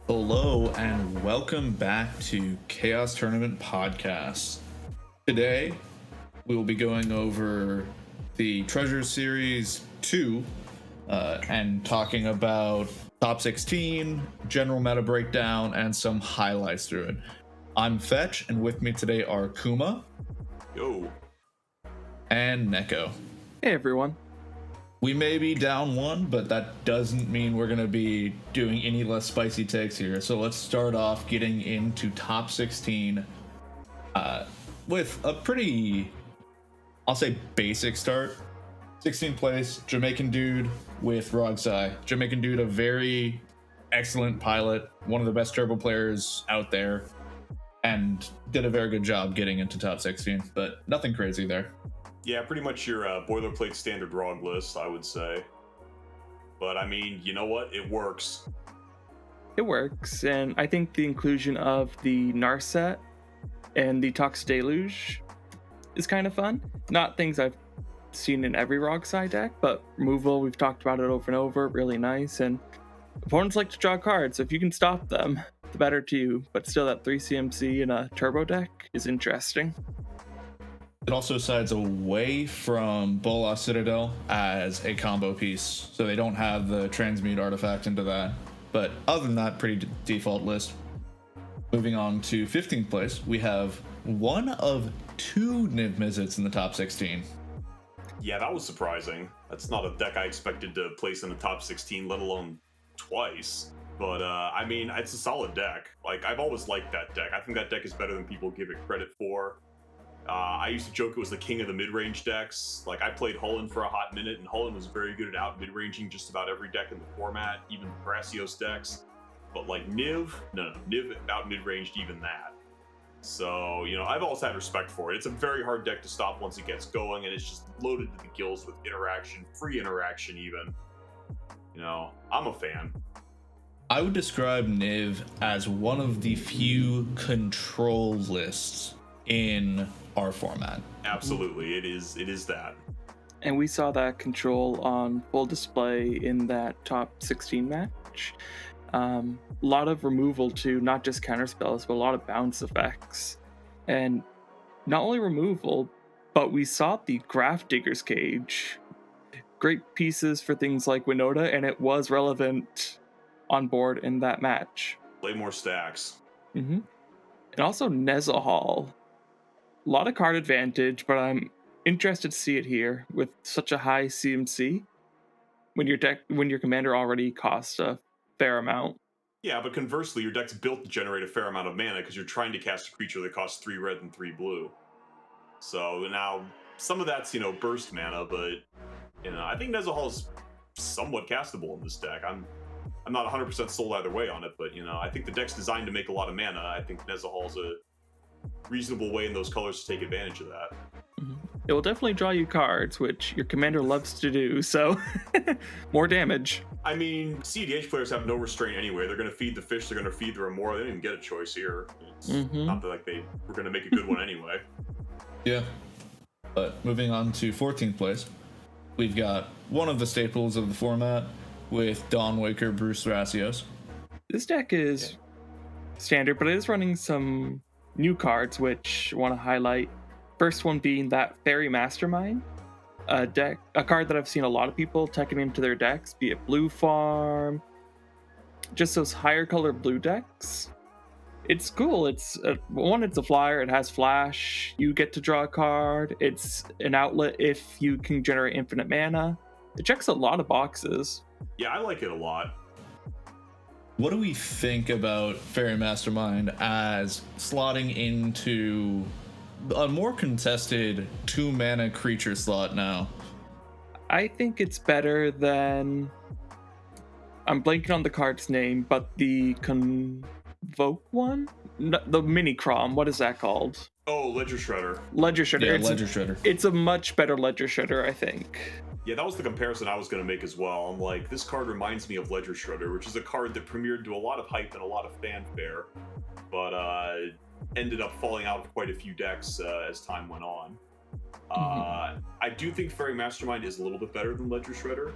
Hello and welcome back to Ka0s Tournament Podcasts. Today we will be going over the Treasure Series 2 and talking about top 16, general meta breakdown, and some highlights through it. I'm Fetch, and with me today are Kuma. Yo. And Neko. Hey everyone. We may be down one, but that doesn't mean we're going to be doing any less spicy takes here. So let's start off getting into top 16 with a pretty, I'll say, basic start. 16th place, Jamaican dude with Rogsai. Jamaican dude, a very excellent pilot, one of the best turbo players out there, and did a very good job getting into top 16, but nothing crazy there. Yeah, pretty much your boilerplate standard ROG list, I would say. But I mean, you know what? It works. It works, and I think the inclusion of the Narset and the Tox Deluge is kind of fun. Not things I've seen in every Rogsai deck, but removal, we've talked about it over and over, really nice, and opponents like to draw cards, so if you can stop them, the better to you, but still that 3 CMC in a turbo deck is interesting. It also sides away from Bola Citadel as a combo piece, so they don't have the transmute artifact into that. But other than that, pretty default list. Moving on to 15th place, we have one of 2 Niv Mizzets in the top 16. Yeah, that was surprising. That's not a deck I expected to place in the top 16, let alone twice. But, I mean, it's a solid deck. Like, I've always liked that deck. I think that deck is better than people give it credit for. I used to joke it was the king of the mid-range decks. Like, I played Hullen for a hot minute, and Hullen was very good at out mid-ranging just about every deck in the format, even the Brassios decks. But, like, Niv out mid-ranged even that. So, you know, I've always had respect for it. It's a very hard deck to stop once it gets going, and it's just loaded to the gills with interaction, free interaction even. You know, I'm a fan. I would describe Niv as one of the few control lists in our format. Absolutely, it is that. And we saw that control on full display in that top 16 match. A lot of removal too, not just counter spells, but a lot of bounce effects. And not only removal, but we saw the Graph Digger's Cage. Great pieces for things like Winota, and it was relevant on board in that match. Play more stacks. Mm-hmm. And also Nezahal. A lot of card advantage, but I'm interested to see it here with such a high CMC when your commander already costs a fair amount. Yeah, but conversely, your deck's built to generate a fair amount of mana because you're trying to cast a creature that costs 3 red and 3 blue. So now some of that's, you know, burst mana, but you know, I think Nezahal's somewhat castable in this deck. I'm not 100% sold either way on it, but you know, I think the deck's designed to make a lot of mana. I think Nezahal's a reasonable way in those colors to take advantage of that. Mm-hmm. It will definitely draw you cards, which your commander loves to do, so more damage. I mean, CEDH players have no restraint anyway. They're going to feed the fish, they're going to feed the Remora. They didn't even get a choice here. It's not that like they were going to make a good one anyway. Yeah. But moving on to 14th place, we've got one of the staples of the format with Dawnwaker Bruce Brassios. This deck is standard, but it is running some new cards, which I want to highlight. First one being that Fairy Mastermind, a card that I've seen a lot of people teching into their decks, be it Blue Farm, just those higher color blue decks. It's cool. It's a flyer. It has flash. You get to draw a card. It's an outlet if you can generate infinite mana. It checks a lot of boxes. Yeah, I like it a lot. What do we think about Fairy Mastermind as slotting into a more contested 2-mana creature slot now? I think it's better than... I'm blanking on the card's name, but the Convoke one? No, the Mini Crom, what is that called? Oh, Ledger Shredder. Ledger Shredder. Yeah, Ledger Shredder. It's a much better Ledger Shredder, I think. Yeah, that was the comparison I was going to make as well. I'm like, this card reminds me of Ledger Shredder, which is a card that premiered to a lot of hype and a lot of fanfare, but ended up falling out of quite a few decks as time went on. I do think Fairy Mastermind is a little bit better than Ledger Shredder.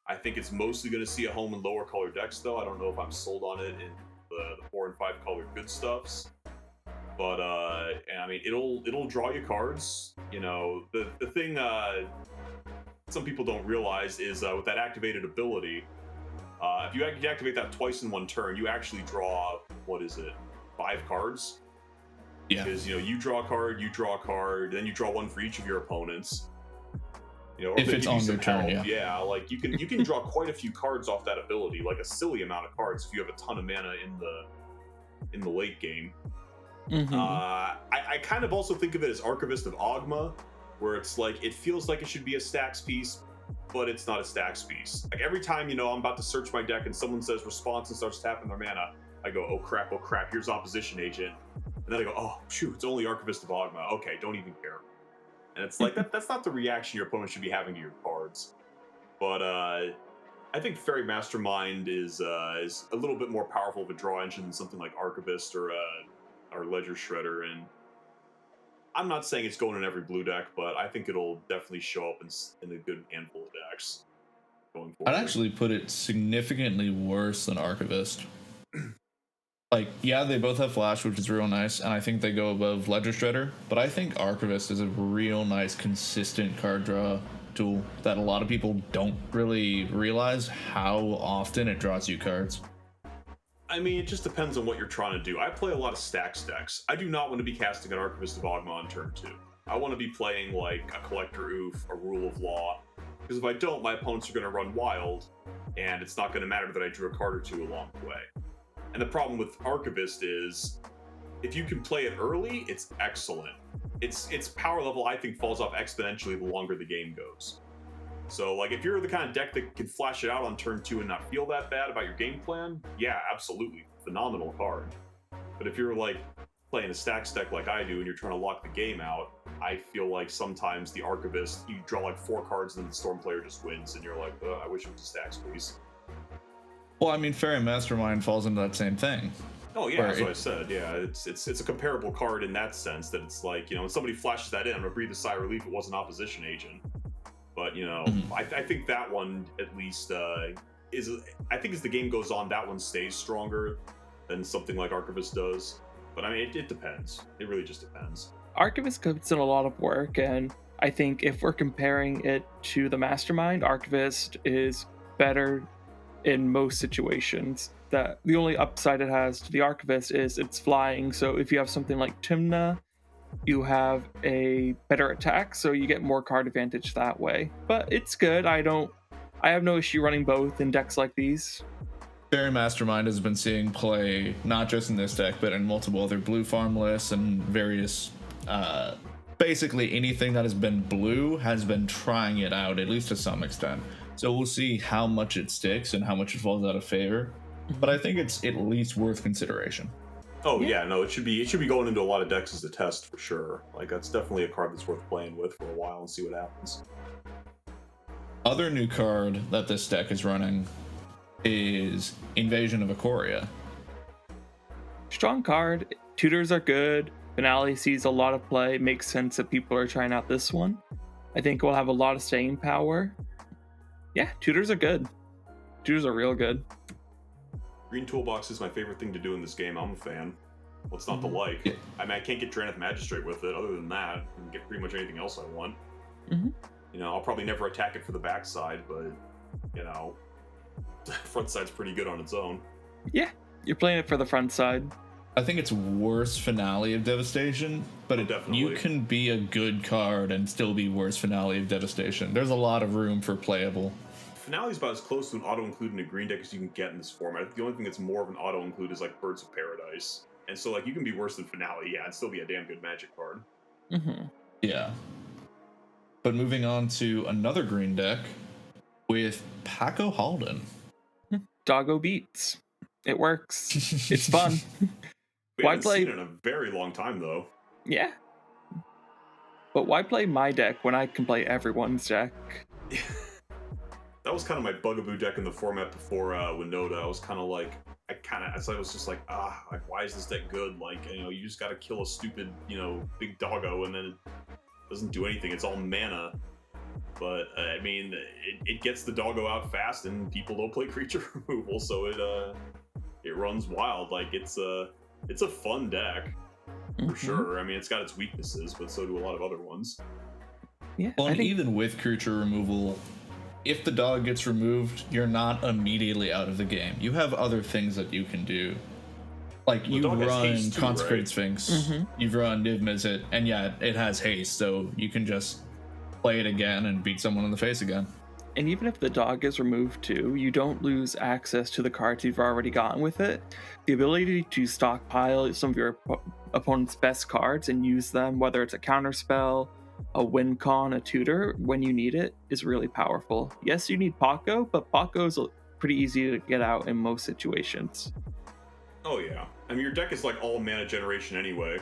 I think it's mostly going to see a home in lower color decks, though. I don't know if I'm sold on it in the 4 and 5 color good stuffs. But and I mean, it'll draw you cards. You know, the thing some people don't realize is with that activated ability, if you activate that twice in one turn, you actually draw, what is it, 5 cards? Yeah. Because, you know, you draw a card, then you draw one for each of your opponents. You know, or if it's on your turn, yeah, like you can draw quite a few cards off that ability, like a silly amount of cards if you have a ton of mana in the late game. Mm-hmm. I kind of also think of it as Archivist of Ogma, where it's like it feels like it should be a stacks piece, but it's not a stacks piece. Like every time, you know, I'm about to search my deck and someone says response and starts tapping their mana, I go, oh crap, here's Opposition Agent. And then I go, oh shoot, it's only Archivist of Ogma. Okay, don't even care. And it's like that's not the reaction your opponent should be having to your cards. But I think Fairy Mastermind is a little bit more powerful of a draw engine than something like Archivist or Ledger Shredder. And I'm not saying it's going in every blue deck, but I think it'll definitely show up in a good handful of decks going forward. I'd actually put it significantly worse than Archivist. Like, yeah, they both have Flash, which is real nice, and I think they go above Ledger Shredder, but I think Archivist is a real nice, consistent card draw tool that a lot of people don't really realize how often it draws you cards. I mean, it just depends on what you're trying to do. I play a lot of stacks decks. I do not want to be casting an Archivist of Ogma on turn 2. I want to be playing like a Collector Oof, a Rule of Law, because if I don't, my opponents are going to run wild, and it's not going to matter that I drew a card or two along the way. And the problem with Archivist is, if you can play it early, it's excellent. Its power level, I think, falls off exponentially the longer the game goes. So, like, if you're the kind of deck that can flash it out on turn 2 and not feel that bad about your game plan, yeah, absolutely, phenomenal card. But if you're, like, playing a stacks deck like I do and you're trying to lock the game out, I feel like sometimes the Archivist, you draw, like, 4 cards and then the Storm player just wins, and you're like, I wish it was a stacks piece. Well, I mean, Fairy Mastermind falls into that same thing. Oh yeah, that's what I said. Yeah, it's a comparable card in that sense that it's like, you know, when somebody flashes that in, I'm gonna breathe a sigh of relief. It was an Opposition Agent, but you know, I think that one at least is. I think as the game goes on, that one stays stronger than something like Archivist does. But I mean, it depends. It really just depends. Archivist puts in a lot of work, and I think if we're comparing it to the Mastermind, Archivist is better in most situations. That the only upside it has to the Archivist is it's flying, so if you have something like Tymna, you have a better attack, so you get more card advantage that way. But it's good. I have no issue running both in decks like these. Fairy Mastermind has been seeing play not just in this deck, but in multiple other blue farm lists and various basically anything that has been blue has been trying it out, at least to some extent. So we'll see how much it sticks and how much it falls out of favor. But I think it's at least worth consideration. Oh yeah, no, it should be going into a lot of decks as a test for sure. Like that's definitely a card that's worth playing with for a while and see what happens. Other new card that this deck is running is Invasion of Ikoria. Strong card. Tutors are good. Finale sees a lot of play. Makes sense that people are trying out this one. I think we'll have a lot of staying power. Yeah, tutors are good. Tutors are real good. Green Toolbox is my favorite thing to do in this game. I'm a fan. What's not to like? Yeah. I mean, I can't get Drannith Magistrate with it. Other than that, I can get pretty much anything else I want. Mm-hmm. You know, I'll probably never attack it for the backside, but, you know, front side's pretty good on its own. Yeah, you're playing it for the front side. I think it's worse Finale of Devastation, but you can be a good card and still be worse Finale of Devastation. There's a lot of room for playable. Finale's about as close to an auto-include in a green deck as you can get in this format. The only thing that's more of an auto-include is like Birds of Paradise. And so like you can be worse than Finale, yeah, and still be a damn good Magic card. Mm-hmm. Yeah. But moving on to another green deck with Paco Halden. Doggo beats. It works. It's fun. We haven't seen it in a very long time though. Yeah. But why play my deck when I can play everyone's deck? That was kind of my bugaboo deck in the format before Winota. I was kind of like, I was just like, why is this deck good? Like, you know, you just got to kill a stupid, you know, big doggo, and then Doesn't do anything. It's all mana. But I mean, it gets the doggo out fast, and people don't play creature removal, so it runs wild. Like it's a fun deck for sure. I mean, it's got its weaknesses, but so do a lot of other ones. Yeah. Well, and even with creature removal, if the dog gets removed, you're not immediately out of the game. You have other things that you can do. Like you run Consecrated Sphinx, you've run Niv Mizzet, and yeah, it has haste, so you can just play it again and beat someone in the face again. And even if the dog is removed too, you don't lose access to the cards you've already gotten with it. The ability to stockpile some of your opponent's best cards and use them, whether it's a counterspell, a win con, a tutor, when you need it, is really powerful. Yes, you need Paco, but Paco is pretty easy to get out in most situations. Oh yeah. I mean, your deck is like all mana generation anyway.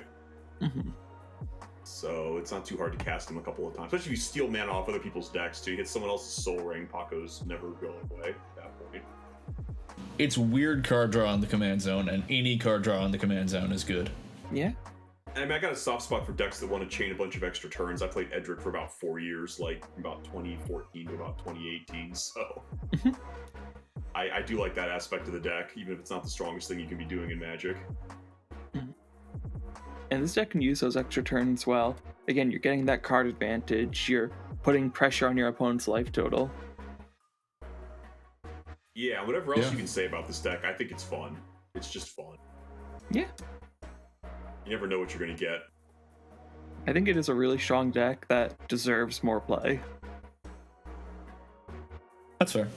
So it's not too hard to cast them a couple of times. Especially if you steal mana off other people's decks too. You hit someone else's Soul Ring, Paco's never going away at that point. It's weird card draw on the command zone, and any card draw on the command zone is good. Yeah. I mean, I got a soft spot for decks that want to chain a bunch of extra turns. I played Edric for about 4 years, like from about 2014 to about 2018, so... I do like that aspect of the deck, even if it's not the strongest thing you can be doing in Magic. And this deck can use those extra turns well. Again, you're getting that card advantage, you're putting pressure on your opponent's life total. Yeah, whatever else you can say about this deck, I think it's fun. It's just fun. Yeah. You never know what you're going to get. I think it is a really strong deck that deserves more play. That's fair.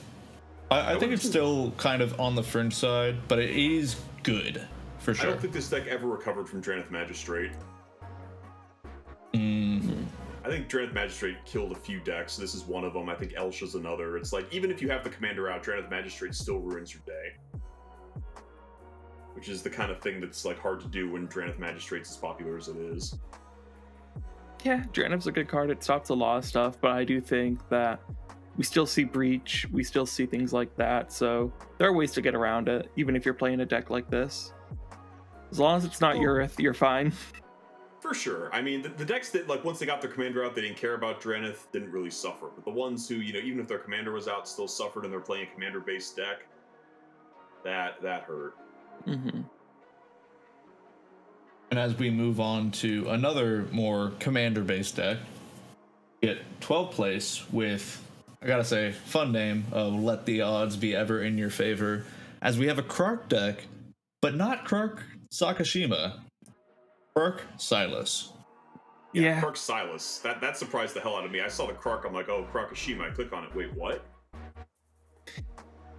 I think it's still kind of on the fringe side, but it is good, for sure. I don't think this deck ever recovered from Drannith Magistrate. I think Drannith Magistrate killed a few decks. This is one of them. I think Elsha's another. It's like, even if you have the commander out, Drannith Magistrate still ruins your day. Which is the kind of thing that's like hard to do when Drannith Magistrate's as popular as it is. Yeah, Drannith's a good card. It stops a lot of stuff, but I do think that we still see Breach, we still see things like that, so there are ways to get around it, even if you're playing a deck like this. As long as it's not Urith, you're fine. For sure. I mean, the decks that, like, once they got their commander out, they didn't care about Drannith, didn't really suffer. But the ones who, you know, even if their commander was out, still suffered and they're playing a commander-based deck, that hurt. Mm-hmm. And as we move on to another more commander-based deck, get 12th place with, I gotta say, fun name of Let the Odds Be Ever in Your Favor, as we have a Krark deck, but not Krark Sakashima, Krark Silas. Yeah. Krark Silas. That surprised the hell out of me. I saw the Krark, I'm like, oh, Krakashima. I click on it. Wait, what?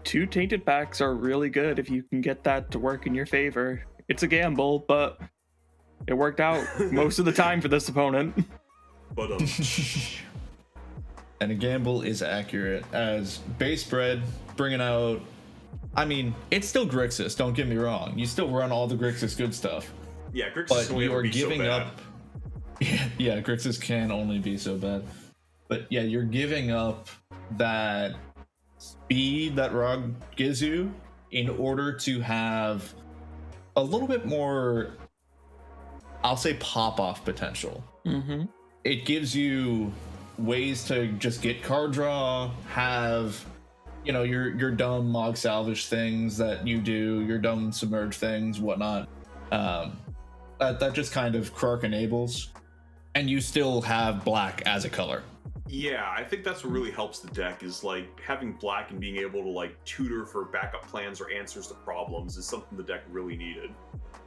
2 tainted backs are really good if you can get that to work in your favor. It's a gamble, but it worked out most of the time for this opponent. But And a gamble is accurate, as base spread bringing out, I mean, it's still Grixis, don't get me wrong. You still run all the Grixis good stuff. yeah, Grixis But will you never are be giving so bad. up. Yeah, Grixis can only be so bad. But yeah, you're giving up that speed that Rog gives you in order to have a little bit more, I'll say, pop-off potential. Mm-hmm. It gives you ways to just get card draw, have, you know, your dumb Mog Salvage things that you do, your dumb Submerge things, whatnot. That just kind of Krark enables, and you still have black as a color. Yeah, I think that's what really helps the deck, is like having black and being able to like tutor for backup plans or answers to problems is something the deck really needed.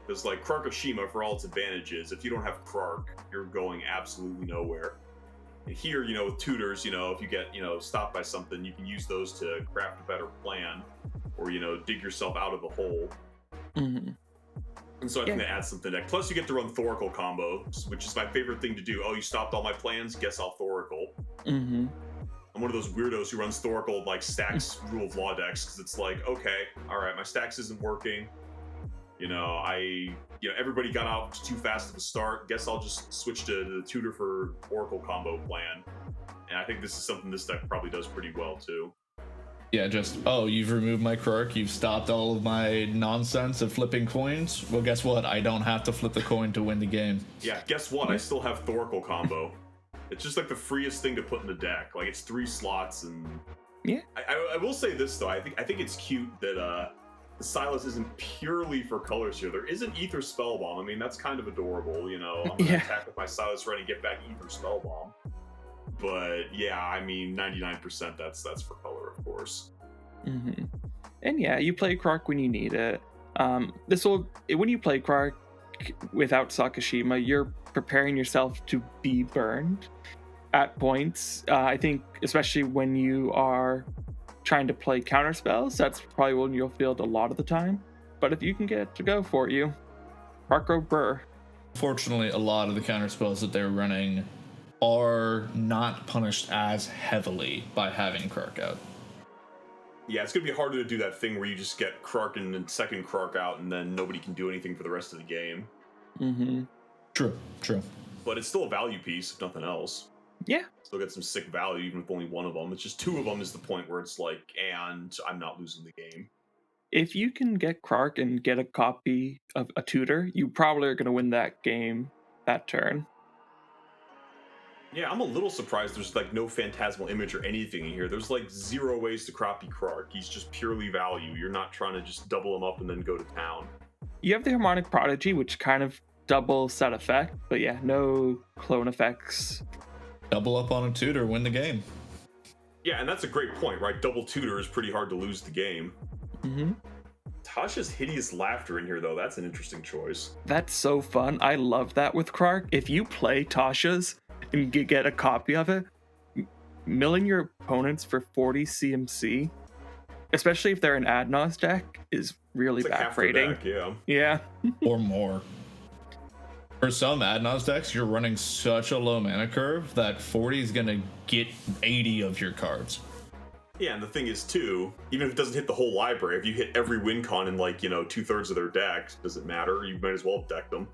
Because like Krakashima, for all its advantages, if you don't have Krark, you're going absolutely nowhere. And here, you know, with tutors, you know, if you get, you know, stopped by something, you can use those to craft a better plan, or, you know, dig yourself out of the hole. Mm-hmm. And so I think that adds something to deck. Plus, you get to run Thoracle combos, which is my favorite thing to do. Oh, you stopped all my plans? Guess I'll Thoracle. Mm-hmm. I'm one of those weirdos who runs Thoracle like stacks Rule of Law decks, because it's like, okay, all right, my stacks isn't working. You know, everybody got out too fast at the start. Guess I'll just switch to the tutor for Oracle combo plan. And I think this is something this deck probably does pretty well too. Yeah, just, oh, you've removed my Krark, you've stopped all of my nonsense of flipping coins. Well, guess what? I don't have to flip the coin to win the game. Yeah, guess what? I still have Thoracle combo. It's just like the freest thing to put in the deck. Like it's 3 slots, and Yeah. I will say this though. I think it's cute that the Silas isn't purely for colors here. There is an Ether Spellbomb. I mean, that's kind of adorable. You know, I'm gonna attack with my Silas ready, get back Ether Spellbomb. But yeah, I mean, 99% that's for color, of course. Mm-hmm. And yeah, you play Krark when you need it. When you play Krark without Sakashima, you're preparing yourself to be burned at points. I think, especially when you are trying to play counter spells, that's probably when you'll field a lot of the time. But if you can get it to go for you, Krark Burr. Fortunately, a lot of the counter spells that they're running are not punished as heavily by having Krark out. Yeah, it's gonna be harder to do that thing where you just get Krark and then second Krark out, and then nobody can do anything for the rest of the game. Mm-hmm. True. But it's still a value piece, if nothing else. Yeah. Still get some sick value, even with only one of them. It's just 2 of them is the point where it's like, and I'm not losing the game. If you can get Krark and get a copy of a tutor, you probably are going to win that game that turn. Yeah, I'm a little surprised there's like no phantasmal image or anything in here. There's like 0 ways to copy Krark. He's just purely value. You're not trying to just double him up and then go to town. You have the Harmonic Prodigy, which kind of doubles that effect, but yeah, no clone effects. Double up on a tutor, win the game. Yeah, and that's a great point, right? Double tutor is pretty hard to lose the game. Mm-hmm. Tasha's Hideous Laughter in here, though, that's an interesting choice. That's so fun. I love that with Krark. If you play Tasha's and get a copy of it, milling your opponents for 40 CMC, especially if they're an Adnos deck, is really It's like half the backbreaking. deck, yeah. Yeah. Or more. For some Adnos decks, you're running such a low mana curve that 40 is going to get 80 of your cards. Yeah, and the thing is, too, even if it doesn't hit the whole library, if you hit every win con in, like, 2/3 of their deck, does it matter? You might as well have decked them.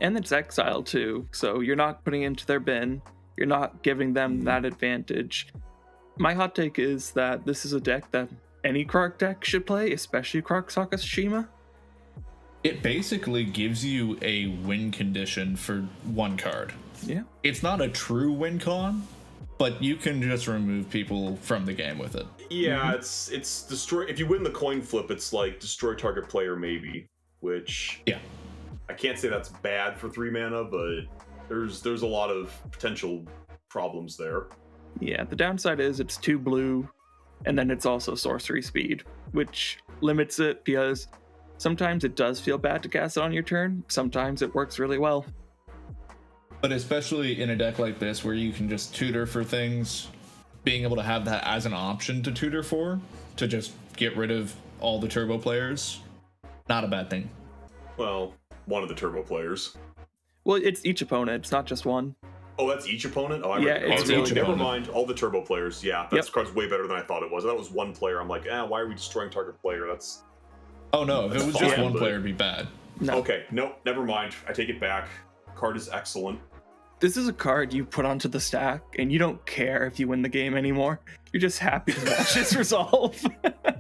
And it's exile too, so you're not putting it into their bin. You're not giving them that advantage. My hot take is that this is a deck that any Krark deck should play, especially Krark Sakashima. It basically gives you a win condition for 1 card. Yeah. It's not a true win con, but you can just remove people from the game with it. Yeah, it's destroy. If you win the coin flip, it's like destroy target player, maybe. Which, yeah, I can't say that's bad for 3 mana, but there's a lot of potential problems there. Yeah, the downside is it's 2 blue, and then it's also sorcery speed, which limits it because sometimes it does feel bad to cast it on your turn. Sometimes it works really well. But especially in a deck like this where you can just tutor for things, being able to have that as an option to tutor for, to just get rid of all the turbo players, not a bad thing. Well, one of the turbo players. Well, it's each opponent, it's not just one. Oh, that's each opponent? Oh, Yeah, it's each never opponent. mind. All the turbo players. Yeah, that Yep. card's way better than I thought it was. That was 1 player. I'm like, why are we destroying target player? That's Oh no, if it was just fine, one but- player, it'd be bad. No. okay. Nope, never mind. I take it back. Card is excellent. This is a card you put onto the stack, and you don't care if you win the game anymore. You're just happy to watch this resolve.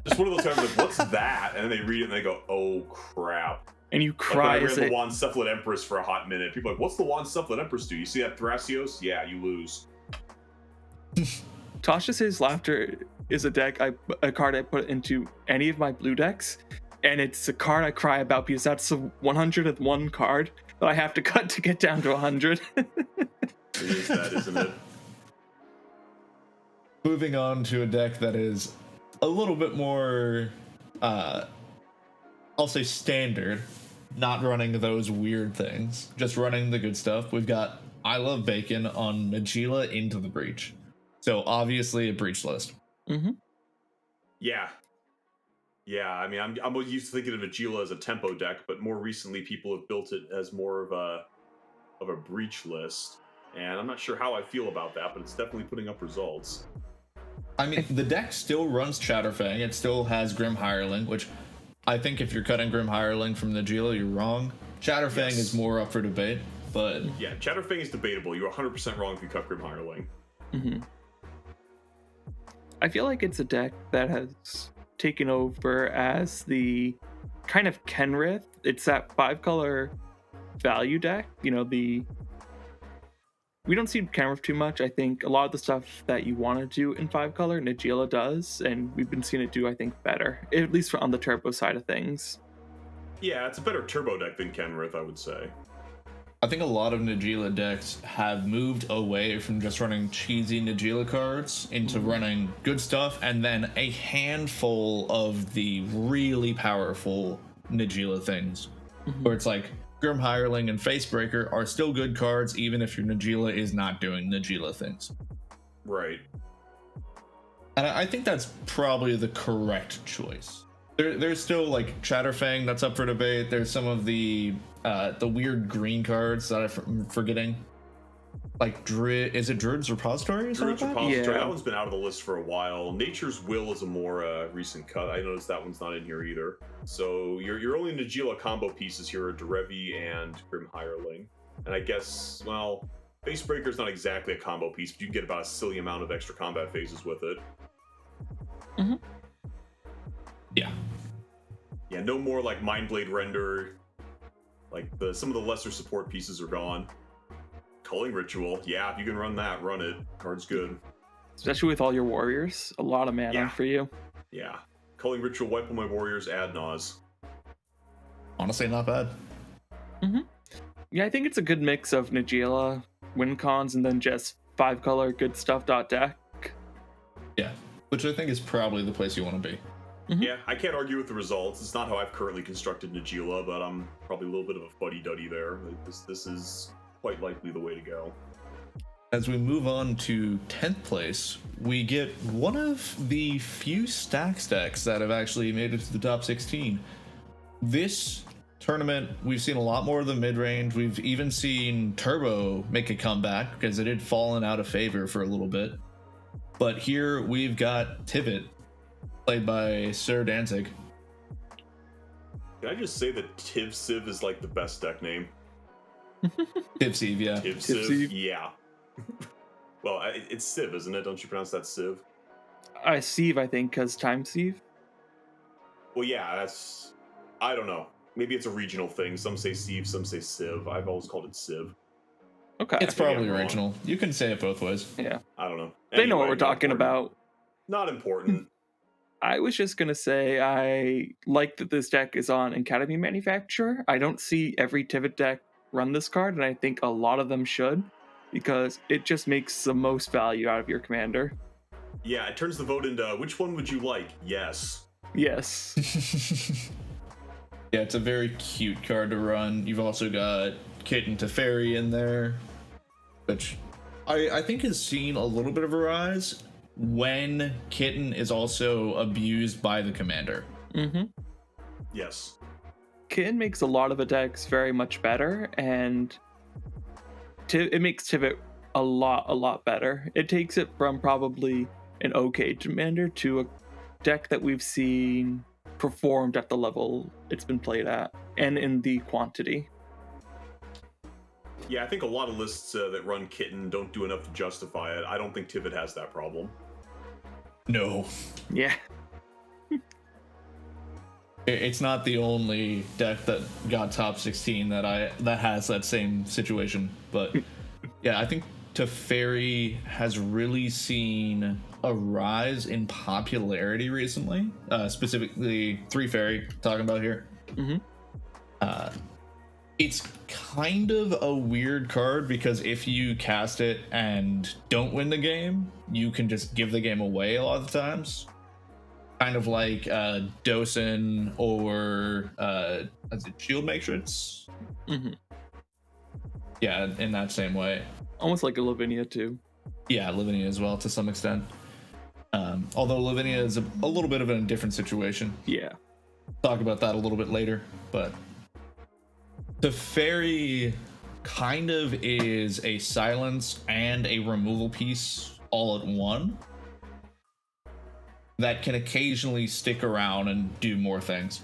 Just one of those times like, what's that? And then they read it and they go, oh crap. And you Like cry when I as ran it. the Wand Cephalid Empress for a hot minute. People are like, what's the Wand Cephalid Empress do? You see that Thrasios? Yeah, you lose. Tasha's His Laughter is a card I put into any of my blue decks, and it's a card I cry about because that's the 101 card that I have to cut to get down to 100. It is that, isn't it? Moving on to a deck that is a little bit more, I'll say standard, not running those weird things, just running the good stuff. We've got I Love Bacon on Magilla Into the Breach. So obviously a breach list. Mm-hmm. Yeah. Yeah, I mean, I'm used to thinking of Agila as a tempo deck, but more recently people have built it as more of a breach list. And I'm not sure how I feel about that, but it's definitely putting up results. I mean, the deck still runs Chatterfang. It still has Grim Hireling, which I think if you're cutting Grim Hireling from the Gila, you're wrong. Chatterfang Yes. is more up for debate, but Yeah, Chatterfang is debatable. You're 100% wrong if you cut Grim Hireling. Mm-hmm. I feel like it's a deck that has taken over as the kind of Kenrith. It's that 5-color value deck. You know, the we don't see Kenrith too much. I think a lot of the stuff that you want to do in 5-color, Najeela does, and we've been seeing it do, I think, better, at least on the turbo side of things. Yeah, it's a better turbo deck than Kenrith, I would say. I think a lot of Najeela decks have moved away from just running cheesy Najeela cards into running good stuff, and then a handful of the really powerful Najeela things, where it's like Grim Hireling and Facebreaker are still good cards, even if your Najeela is not doing Najeela things. Right. And I think that's probably the correct choice. There's still like Chatterfang that's up for debate. There's some of the weird green cards that I'm forgetting. Like is it Druid's Repository? Druid's Repository. Yeah. That one's been out of the list for a while. Nature's Will is a more recent cut. I noticed that one's not in here either. So your only Najeela combo pieces here are Derevi and Grim Hireling. And I guess, well, Facebreaker's not exactly a combo piece, but you can get about a silly amount of extra combat phases with it. Mm-hmm. Yeah. Yeah, no more like Mindblade Render. Like some of the lesser support pieces are gone. Culling Ritual, yeah, if you can run that, run it. Card's good. Especially with all your warriors, a lot of mana for you. Yeah. Culling Ritual, wipe all my warriors, add Naws. Honestly, not bad. Yeah, I think it's a good mix of Najeela, win cons, and then just 5-color good stuff deck. Yeah, which I think is probably the place you want to be. Yeah, I can't argue with the results. It's not how I've currently constructed Najeela, but I'm probably a little bit of a fuddy-duddy there. This is quite likely the way to go. As we move on to 10th place, we get one of the few Stacks decks that have actually made it to the top 16. This tournament, we've seen a lot more of the mid-range. We've even seen Turbo make a comeback because it had fallen out of favor for a little bit. But here we've got Tivit, played by Sir Danzig. Can I just say that Tiv Civ is like the best deck name? Tiv Civ, yeah. Tiv Civ. Civ, yeah. Well, it's Civ, isn't it? Don't you pronounce that Civ? Sieve, I think, because time Sieve. Well, yeah, that's... I don't know. Maybe it's a regional thing. Some say Civ, some say Civ. I've always called it Civ. Okay. It's probably original. You can say it both ways. Yeah. I don't know. They know what Anyway, we're talking about. Not important. I was just going to say I like that this deck is on Academy Manufacturer. I don't see every Tivit deck run this card, and I think a lot of them should, because it just makes the most value out of your commander. Yeah, it turns the vote into which one would you like? Yes. Yes. Yeah, it's a very cute card to run. You've also got Kitten Teferi in there, which I think has seen a little bit of a rise when Kitten is also abused by the commander. Mm-hmm. Yes. Kitten makes a lot of the decks very much better, and it makes Tivit a lot better. It takes it from probably an okay commander to a deck that we've seen performed at the level it's been played at, and in the quantity. Yeah, I think a lot of lists that run Kitten don't do enough to justify it. I don't think Tivit has that problem. No. Yeah. It's not the only deck that got top 16 that has that same situation, but yeah, I think Teferi has really seen a rise in popularity recently, specifically 3 Fairy talking about here. It's kind of a weird card because if you cast it and don't win the game, you can just give the game away a lot of the times. Kind of like Dosen or is it Shield Matrix? Yeah, in that same way. Almost like a Lavinia too. Yeah, Lavinia as well to some extent. Although Lavinia is a little bit of a different situation. Yeah. Talk about that a little bit later, but Teferi kind of is a silence and a removal piece all at one that can occasionally stick around and do more things.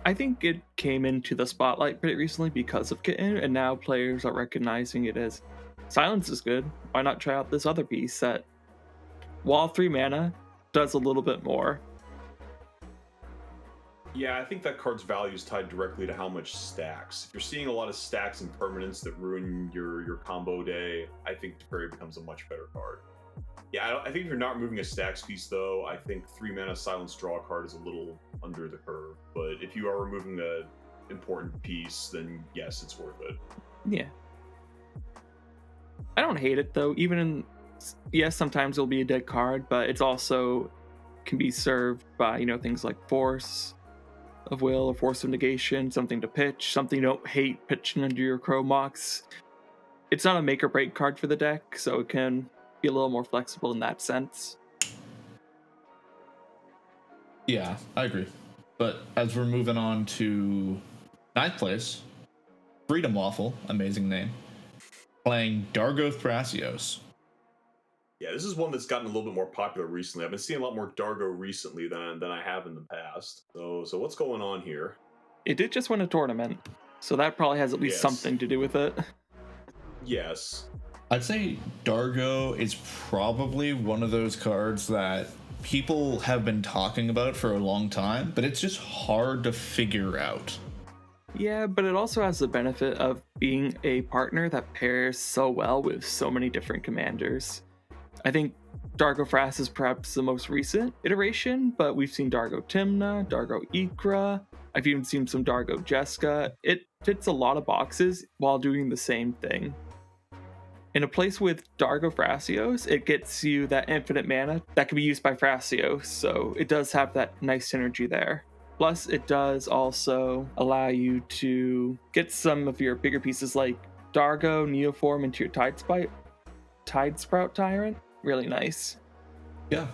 I think it came into the spotlight pretty recently because of Kitten, and now players are recognizing it as silence is good. Why not try out this other piece that, while 3 mana, does a little bit more? Yeah, I think that card's value is tied directly to how much stacks. If you're seeing a lot of stacks and permanents that ruin your combo day, I think Teferi becomes a much better card. Yeah, I think if you're not removing a stacks piece, though, I think 3 mana Silence Draw card is a little under the curve. But if you are removing an important piece, then yes, it's worth it. Yeah. I don't hate it, though. Even in, yes, sometimes it'll be a dead card, but it's also can be served by, things like Force of Will or Force of Negation, something to pitch, something you don't hate pitching under your Crow Mox. It's not a make or break card for the deck, so it can be a little more flexible in that sense. Yeah, I agree. But as we're moving on to 9th place, Freedom Waffle, amazing name, playing Dargo Thrasios. Yeah, this is one that's gotten a little bit more popular recently. I've been seeing a lot more Dargo recently than I have in the past. So what's going on here? It did just win a tournament, so that probably has at least something to do with it. Yes. I'd say Dargo is probably one of those cards that people have been talking about for a long time, but it's just hard to figure out. Yeah, but it also has the benefit of being a partner that pairs so well with so many different commanders. I think Dargo Fras is perhaps the most recent iteration, but we've seen Dargo Timna, Dargo Ikra, I've even seen some Dargo Jeska. It fits a lot of boxes while doing the same thing. In a place with Dargo Thrasios, it gets you that infinite mana that can be used by Thrasios, so it does have that nice synergy there. Plus, it does also allow you to get some of your bigger pieces like Dargo, Neoform into your Tide Sprout Tyrant. Really nice. Yeah.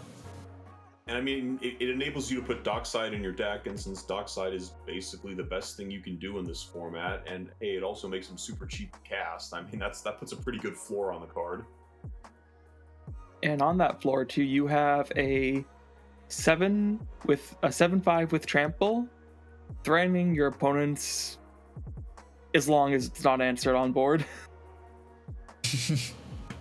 And I mean, it enables you to put Dockside in your deck, and since Dockside is basically the best thing you can do in this format, and hey, it also makes them super cheap to cast. I mean, that puts a pretty good floor on the card. And on that floor too, you have a 7/5 with trample, threatening your opponents as long as it's not answered on board.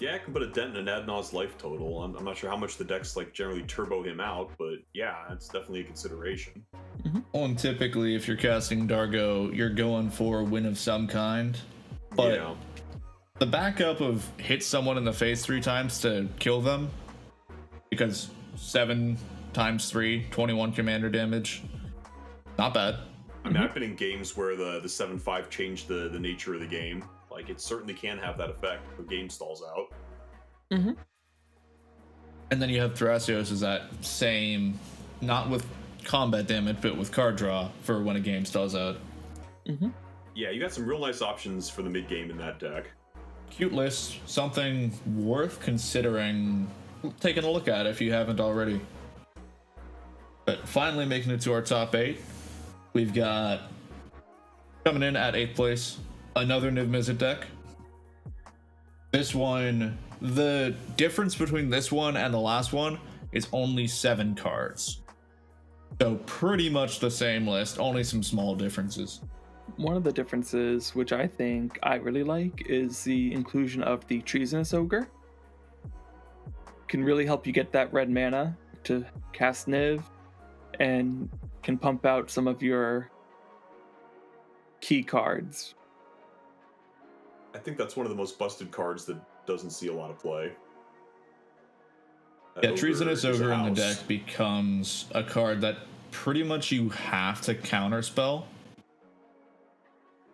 Yeah, it can put a dent in an Adnaw's life total. I'm not sure how much the decks generally turbo him out, but yeah, it's definitely a consideration. Mm-hmm. Well, and typically, if you're casting Dargo, you're going for a win of some kind. But yeah. The backup of hit someone in the face 3 times to kill them, because 7 times 3, 21 commander damage, not bad. I mean, I've been in games where the 7/5 changed the nature of the game. Like, it certainly can have that effect if the game stalls out. Mm-hmm. And then you have Thrasios as that same, not with combat damage, but with card draw for when a game stalls out. Mm-hmm. Yeah, you got some real nice options for the mid game in that deck. Cute list, something worth considering taking a look at if you haven't already. But finally making it to our top 8, we've got, coming in at 8th place, another Niv Mizzet deck. This one, the difference between this one and the last one is only 7 cards. So pretty much the same list, only some small differences. One of the differences, which I think I really like, is the inclusion of the Treasonous Ogre. Can really help you get that red mana to cast Niv, and can pump out some of your key cards. I think that's one of the most busted cards that doesn't see a lot of play. Yeah, Treasonous Ogre in the deck becomes a card that pretty much you have to counterspell.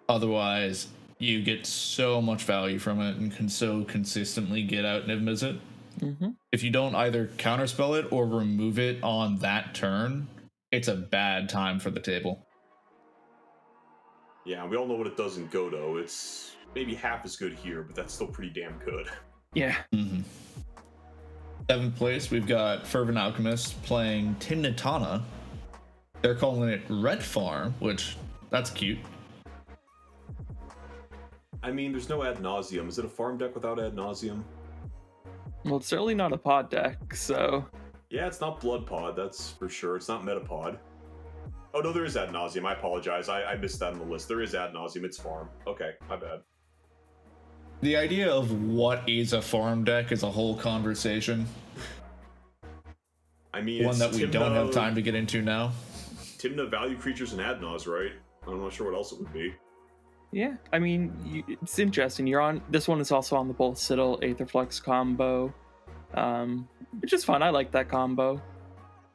Otherwise, you get so much value from it and can so consistently get out Niv Mizzet. Mm-hmm. If you don't either counterspell it or remove it on that turn, it's a bad time for the table. Yeah, we all know what it does in Godo. It's maybe half as good here, but that's still pretty damn good. Yeah. Mm-hmm. 7th place, we've got Fervent Alchemist playing Timnatana. They're calling it Red Farm, which, that's cute. I mean, there's no Ad Nauseum. Is it a farm deck without Ad Nauseum? Well, it's certainly not a pod deck, so... Yeah, it's not Blood Pod, that's for sure. It's not Metapod. Oh, no, there is Ad Nauseum. I apologize. I missed that on the list. There is Ad Nauseum. It's farm. Okay, my bad. The idea of what is a farm deck is a whole conversation. I mean, One it's that we Timno... don't have time to get into now. Timna, value creatures, and Adnaz, right? I'm not sure what else it would be. Yeah, I mean, it's interesting. You're on this one is also on the Bolt Citadel Aetherflux combo, which is fun. I like that combo.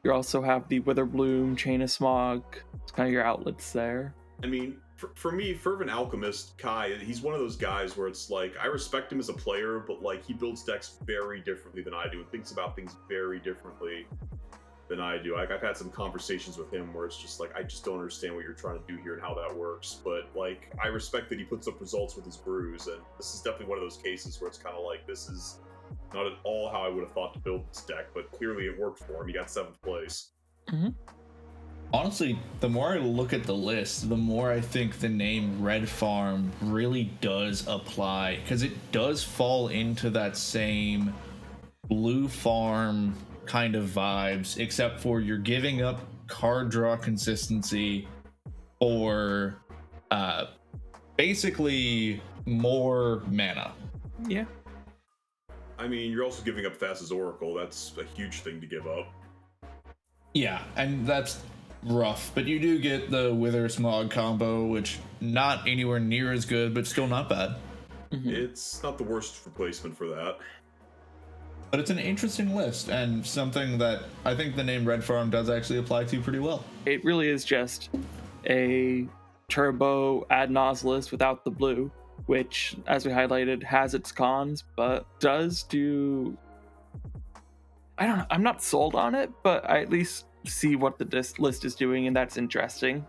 You also have the Witherbloom, Chain of Smog. It's kind of your outlets there. I mean, for me, Fervent Alchemist, Kai, he's one of those guys where it's like, I respect him as a player, but like, he builds decks very differently than I do and thinks about things very differently than I do. Like, I've had some conversations with him where it's just like, I just don't understand what you're trying to do here and how that works. But like, I respect that he puts up results with his brews, and this is definitely one of those cases where it's kind of like, this is not at all how I would have thought to build this deck, but clearly it worked for him. He got 7th place. Mm-hmm. Honestly, the more I look at the list, the more I think the name Red Farm really does apply, because it does fall into that same blue farm kind of vibes, except for you're giving up card draw consistency or basically more mana. Yeah. I mean, you're also giving up Thassa's Oracle. That's a huge thing to give up. Yeah, and that's rough, but you do get the Wither Smog combo, which not anywhere near as good, but still not bad. Mm-hmm. It's not the worst replacement for that. But it's an interesting list, and something that I think the name Red Farm does actually apply to pretty well. It really is just a turbo ad nos list without the blue, which, as we highlighted, has its cons, but does do... I don't know, I'm not sold on it, but I at least see what the list is doing, and that's interesting.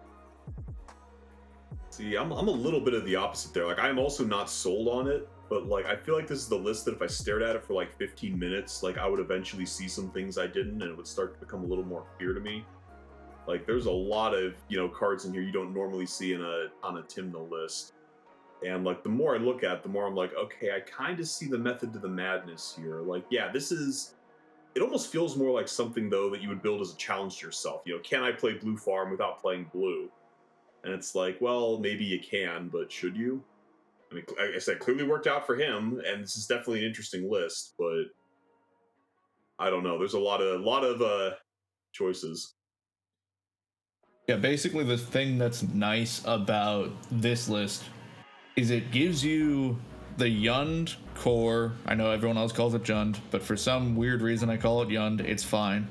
See, I'm a little bit of the opposite there. Like, I'm also not sold on it, but like, I feel like this is the list that if I stared at it for like 15 minutes, like I would eventually see some things I didn't, and it would start to become a little more clear to me. Like, there's a lot of, cards in here you don't normally see on a Timna list. And like, the more I look at it, the more I'm like, okay, I kind of see the method to the madness here. Like, yeah, it almost feels more like something though that you would build as a challenge to yourself. Can I play blue farm without playing blue? And it's like, well, maybe you can, but should you? I mean, like I said, clearly worked out for him, and this is definitely an interesting list, but I don't know. There's a lot of choices. Yeah, basically the thing that's nice about this list is it gives you the Yund core. I know everyone else calls it Jund, but for some weird reason I call it Yund. It's fine.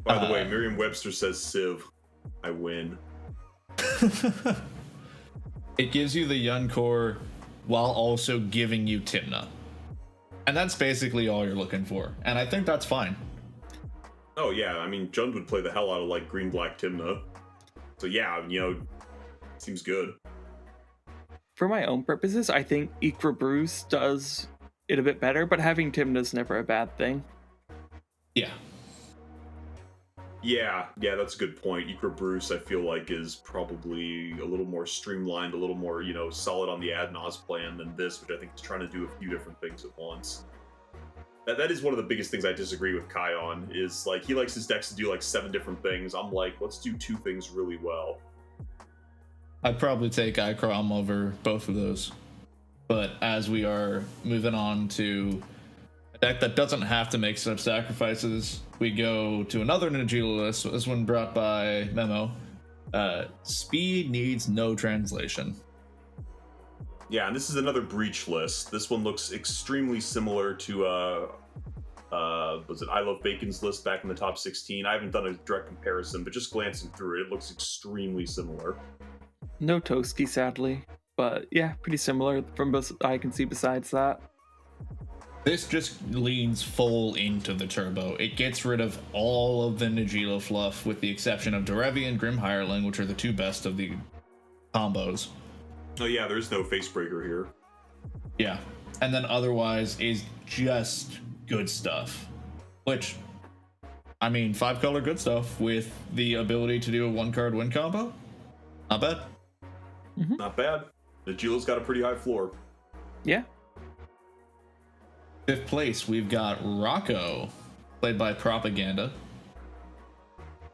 By the way, Merriam-Webster says Civ. I win. It gives you the Yund core while also giving you Timna. And that's basically all you're looking for. And I think that's fine. Oh yeah, I mean, Jund would play the hell out of like green-black Timna. So yeah, seems good. For my own purposes, I think Ikra Bruce does it a bit better, but having Timna's never a bad thing. Yeah. Yeah, that's a good point. Ikra Bruce, I feel like, is probably a little more streamlined, a little more, solid on the ad nos plan than this, which I think is trying to do a few different things at once. That is one of the biggest things I disagree with Kai on, is like, he likes his decks to do like 7 different things. I'm like, let's do 2 things really well. I'd probably take Ikrom over both of those. But as we are moving on to a deck that doesn't have to make such sacrifices, we go to another Najila list. This one brought by Memo. Speed needs no translation. Yeah, and this is another Breach list. This one looks extremely similar to was it I Love Bacon's list back in the top 16? I haven't done a direct comparison, but just glancing through it, it looks extremely similar. No Toski, sadly, but yeah, pretty similar from both I can see besides that. This just leans full into the turbo. It gets rid of all of the Najila fluff, with the exception of Derevi and Grim Hireling, which are the 2 best of the combos. Oh yeah, there's no Facebreaker here. Yeah, and then otherwise is just good stuff. Which, I mean, 5-color good stuff with the ability to do a 1-card win combo? Not bad. Mm-hmm. Not bad. Najila's got a pretty high floor. Yeah. 5th place, we've got Rocco, played by Propaganda.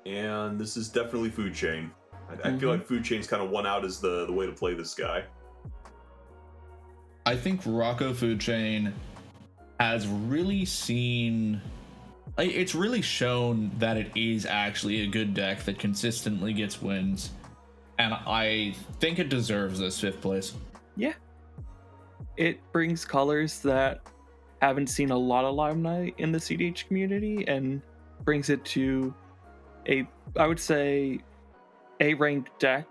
And this is definitely Food Chain. I feel like Food Chain's kind of won out as the way to play this guy. I think Rocco Food Chain has really seen it's really shown that it is actually a good deck that consistently gets wins, and I think it deserves this 5th place. Yeah. It brings colors that haven't seen a lot of limelight in the CDH community and brings it to I would say, A ranked deck.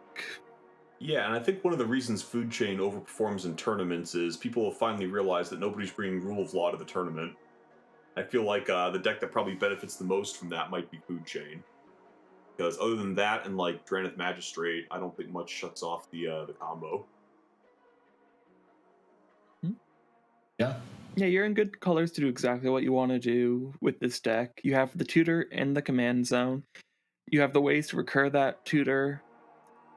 Yeah, and I think one of the reasons Food Chain overperforms in tournaments is people will finally realize that nobody's bringing Rule of Law to the tournament. I feel like the deck that probably benefits the most from that might be Food Chain. Because other than that and like Dranith Magistrate, I don't think much shuts off the combo. Yeah. Yeah, you're in good colors to do exactly what you want to do with this deck. You have the tutor and the command zone. You have the ways to recur that tutor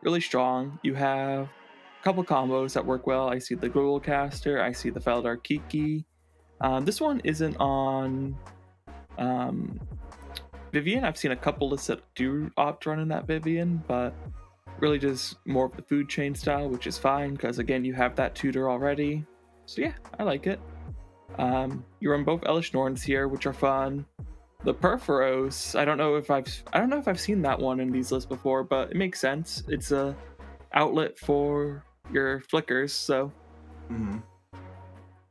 really strong. You have a couple combos that work well. I see the Google Caster, I see the Feldar Kiki. This one isn't on Vivian. I've seen a couple lists that do opt running that Vivian, but really just more of the food chain style, which is fine because again, you have that tutor already. So yeah, I like it. You run both Elish Norns here, which are fun. The Perforos, I don't know if I've seen that one in these lists before, but it makes sense. It's a outlet for your flickers, so. Mm-hmm.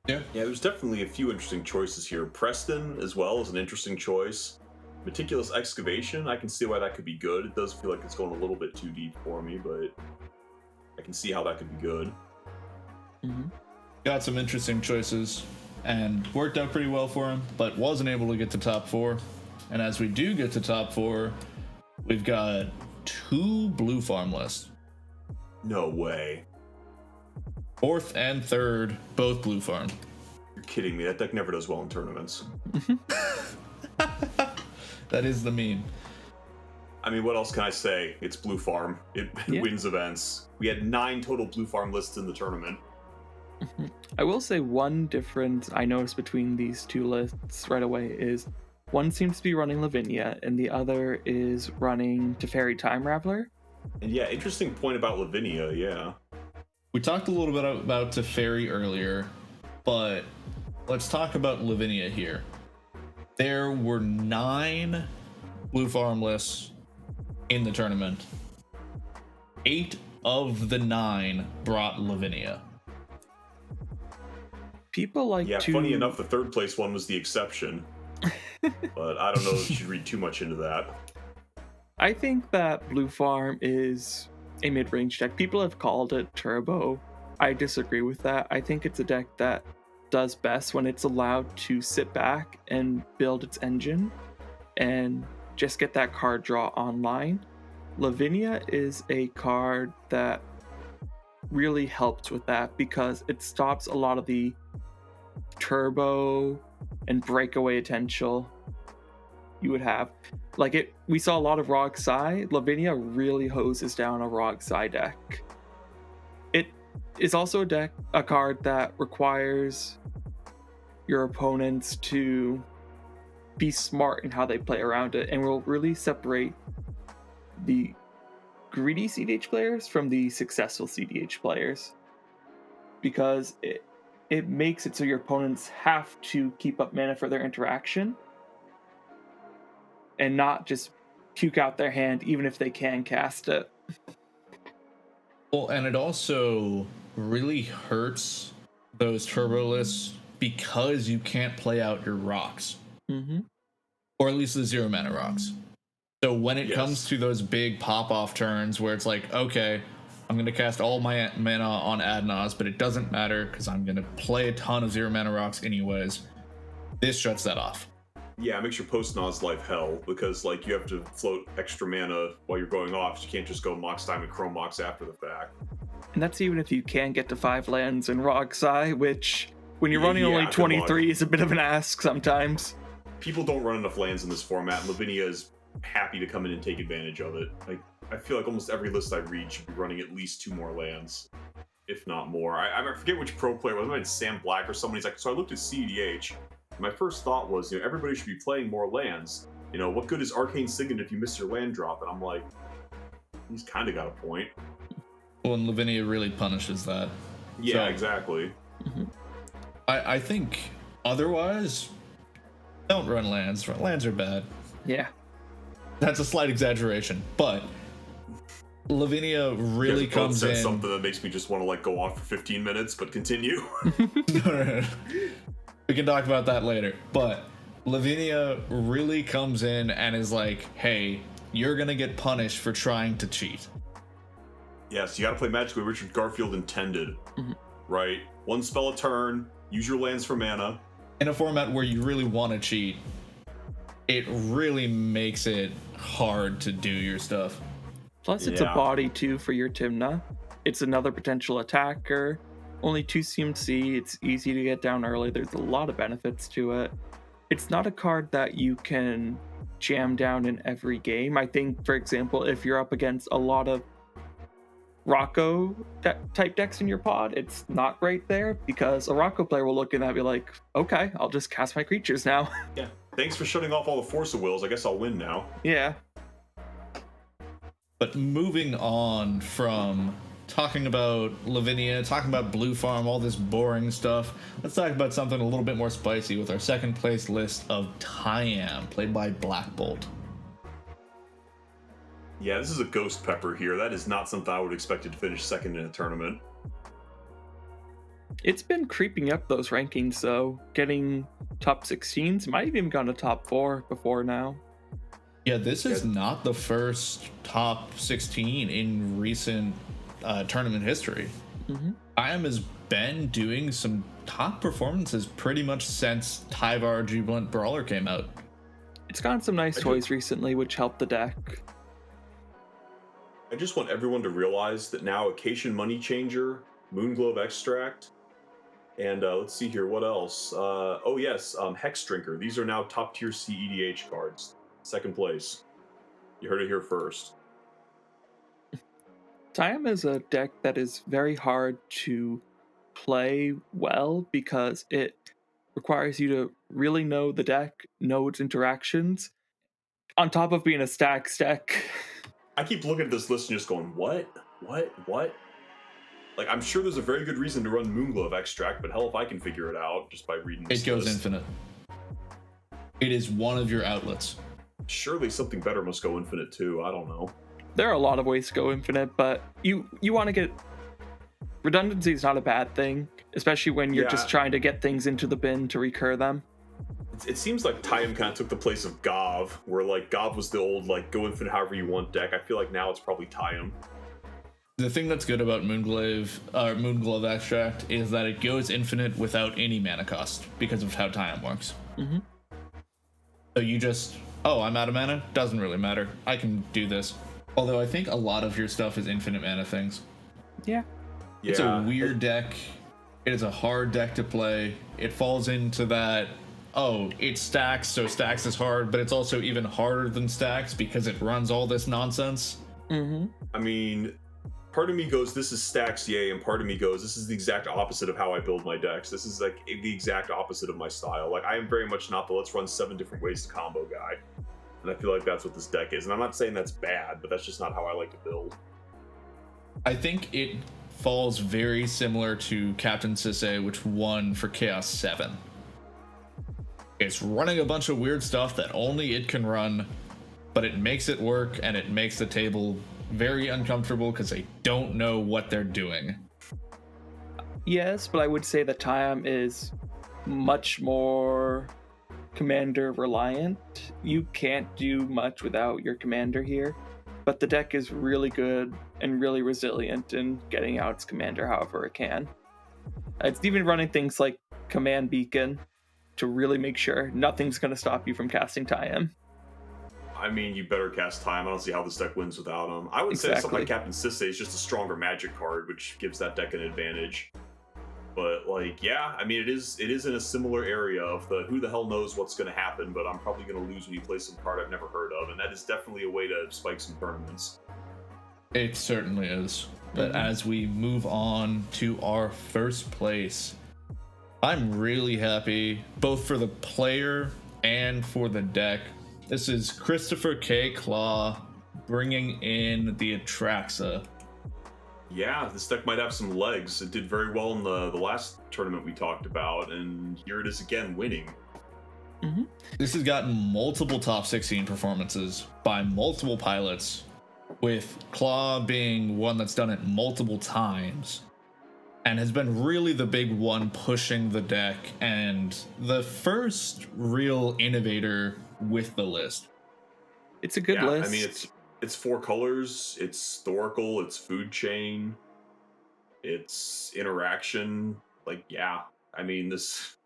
Yeah, there's definitely a few interesting choices here. Preston, as well, is an interesting choice. Meticulous Excavation, I can see why that could be good. It does feel like it's going a little bit too deep for me, but I can see how that could be good. Mm-hmm. Got some interesting choices and worked out pretty well for him, but wasn't able to get to top 4. And as we do get to top 4, we've got 2 blue farm lists. No way. 4th and 3rd, both blue farm. You're kidding me. That deck never does well in tournaments. That is the meme. I mean, what else can I say? It's blue farm. It wins events. We had 9 total blue farm lists in the tournament. I will say one difference I noticed between these two lists right away is one seems to be running Lavinia and the other is running Teferi Time Raveler. And yeah, interesting point about Lavinia, yeah. We talked a little bit about Teferi earlier, but let's talk about Lavinia here. There were 9 blue farm lists in the tournament. 8 of the 9 brought Lavinia. People like to... funny enough, the 3rd place one was the exception. But I don't know if you should read too much into that. I think that Blue Farm is a mid-range deck. People have called it turbo. I disagree with that. I think it's a deck that does best when it's allowed to sit back and build its engine and just get that card draw online. Lavinia is a card that really helps with that because it stops a lot of the turbo and breakaway potential you would have. We saw a lot of Rog Sai. Lavinia really hoses down a Rog Sai deck. It is also a card that requires your opponents to be smart in how they play around it and will really separate the greedy CDH players from the successful CDH players because it makes it so your opponents have to keep up mana for their interaction and not just puke out their hand even if they can cast it. Well, and it also really hurts those turbo lists because you can't play out your rocks. Mm-hmm. Or at least the 0 mana rocks. So when it comes to those big pop-off turns where it's like, okay, I'm going to cast all my mana on Adnaz, but it doesn't matter because I'm going to play a ton of 0 mana rocks anyways, this shuts that off. Yeah, it makes your post-Naz life hell because you have to float extra mana while you're going off, so you can't just go Mox Time and Chrome Mox after the fact. And that's even if you can get to 5 lands in Rog Sai, which when you're running only 23 is a bit of an ask sometimes. People don't run enough lands in this format, and Lavinia is happy to come in and take advantage of it. I feel like almost every list I read should be running at least 2 more lands, if not more. I forget which pro player, whether it's Sam Black or somebody. He's like, so I looked at CDH. My first thought was, everybody should be playing more lands. What good is Arcane Signet if you miss your land drop? And I'm like, he's kind of got a point. Well, and Lavinia really punishes that. Yeah, exactly. Mm-hmm. I think otherwise, Don't run lands. Lands are bad. Yeah. That's a slight exaggeration, but Lavinia really comes in. Something that makes me just want to like go off for 15 minutes, but continue. No. We can talk about that later. But Lavinia really comes in and is like, hey, you're going to get punished for trying to cheat. Yes, you got to play Magic the way Richard Garfield intended. Right? One spell a turn, use your lands for mana. In a format where you really want to cheat, it really makes it hard to do your stuff. Plus, it's a body too for your Timna. It's another potential attacker. Only 2 CMC. It's easy to get down early. There's a lot of benefits to it. It's not a card that you can jam down in every game. I think, for example, if you're up against a lot of Rocco type decks in your pod, it's not great there because a Rocco player will look at that and be like, okay, I'll just cast my creatures now. Yeah. Thanks for shutting off all the Force of Wills. I guess I'll win now. Yeah. But moving on from talking about Lavinia, talking about Blue Farm, all this boring stuff, let's talk about something a little bit more spicy with our second place list of Tyam, played by Black Bolt. Yeah, this is a Ghost Pepper here. That is not something I would expect it to finish second in a tournament. It's been creeping up those rankings, though. Getting top 16s, might have even gone to top 4 before now. Yeah, this is not the first top 16 in recent tournament history. Tyam has been doing some top performances pretty much since Tyvar Jubilant Brawler came out. It's gotten some nice toys recently, which helped the deck. I just want everyone to realize that now Acacian Money Changer, Moonglove Extract, and let's see here, what else? Hex Drinker. These are now top tier CEDH cards. Second place. You heard it here first. Tyam is a deck that is very hard to play well because it requires you to really know the deck, know its interactions, on top of being a stacks deck. I keep looking at this list and just going, what? Like, I'm sure there's a very good reason to run Moonglove Extract, but hell if I can figure it out just by reading this It goes list. infinite. It is one of your outlets. Surely something better must go infinite too. I don't know. There are a lot of ways to go infinite, but you want to get... Redundancy is not a bad thing, especially when you're just trying to get things into the bin to recur them. It seems like Tyam kind of took the place of Gov, where like Gov was the old like go infinite however you want deck. I feel like now it's probably Tyam. The thing that's good about Moonglove Extract is that it goes infinite without any mana cost because of how Tyam works. So you just, I'm out of mana, doesn't really matter. I can do this. Although I think a lot of your stuff is infinite mana things. Yeah. It's a weird deck. It is a hard deck to play. It falls into that, it's stacks, so stacks is hard, but it's also even harder than stacks because it runs all this nonsense. I mean, part of me goes, this is stacks, yay, and part of me goes, this is the exact opposite of how I build my decks. This is like the exact opposite of my style. Like, I am very much not the let's run 7 different ways to combo guy. And I feel like that's what this deck is. And I'm not saying that's bad, but that's just not how I like to build. I think it falls very similar to Captain Sisse, which won for Chaos 7. It's running a bunch of weird stuff that only it can run, but it makes it work, and it makes the table very uncomfortable because they don't know what they're doing. Yes, but I would say that Tyam is much more commander reliant. You can't do much without your commander here, but the deck is really good and really resilient in getting out its commander however it can. It's even running things like Command Beacon to really make sure nothing's going to stop you from casting Tyam. I mean, you better cast Tyam. I don't see how this deck wins without him. I would say something like Captain Sisse is just a stronger magic card, which gives that deck an advantage. But like, yeah, I mean, it is in a similar area of the who the hell knows what's going to happen, but I'm probably going to lose when you play some card I've never heard of, and that is definitely a way to spike some tournaments. It certainly is. But as we move on to our first place, I'm really happy both for the player and for the deck. This is Christopher K. Claw bringing in the Atraxa. Yeah, this deck might have some legs. It did very well in the last tournament we talked about, and here it is again winning. Mm-hmm. This has gotten multiple top 16 performances by multiple pilots, with Claw being one that's done it multiple times and has been really the big one pushing the deck and the first real innovator with the list. It's a good list. I mean, it's 4 colors, it's Thoracle, it's Food Chain, it's Interaction. Like, yeah, I mean, this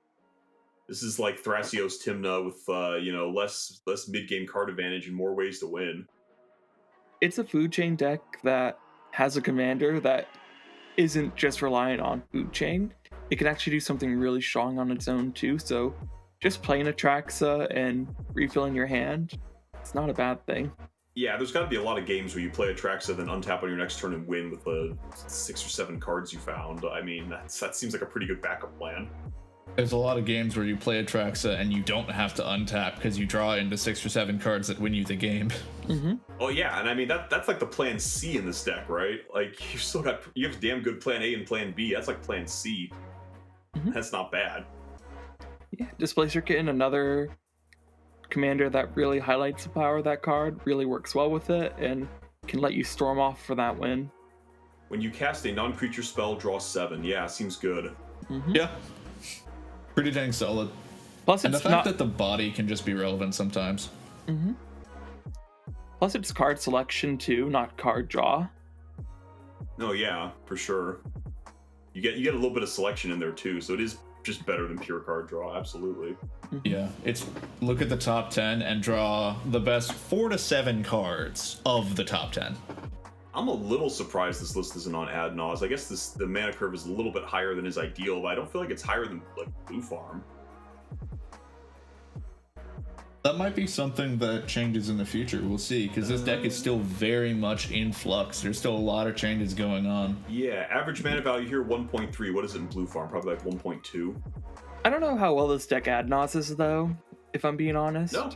is like Thrasios Timna with less mid game card advantage and more ways to win. It's a food chain deck that has a commander that isn't just reliant on food chain. It can actually do something really strong on its own too. So just playing Atraxa and refilling your hand, it's not a bad thing. Yeah, there's got to be a lot of games where you play Atraxa, then untap on your next turn and win with the 6 or 7 cards you found. I mean, that seems like a pretty good backup plan. There's a lot of games where you play Atraxa and you don't have to untap because you draw into 6 or 7 cards that win you the game. Mm-hmm. Oh yeah, and I mean that's like the plan C in this deck, right? Like you have damn good plan A and plan B. That's like plan C. Mm-hmm. That's not bad. Yeah, Displacer Kitten, another commander that really highlights the power of that card, really works well with it, and can let you storm off for that win. When you cast a non-creature spell, draw 7. Yeah, seems good. Mm-hmm. Yeah. Pretty dang solid. Plus, and the it's fact not that the body can just be relevant sometimes. Mm-hmm. Plus, it's card selection too, not card draw. No, yeah, for sure. You get a little bit of selection in there too, so it is just better than pure card draw. Absolutely. Mm-hmm. Yeah, it's look at the top 10 and draw the best 4 to 7 cards of the top 10. I'm a little surprised this list isn't on Ad Naus. I guess the mana curve is a little bit higher than is ideal, but I don't feel like it's higher than like Blue Farm. That might be something that changes in the future. We'll see, because this deck is still very much in flux. There's still a lot of changes going on. Yeah, average mana value here 1.3. What is it in Blue Farm? Probably like 1.2. I don't know how well this deck Ad Naus is though, if I'm being honest. No.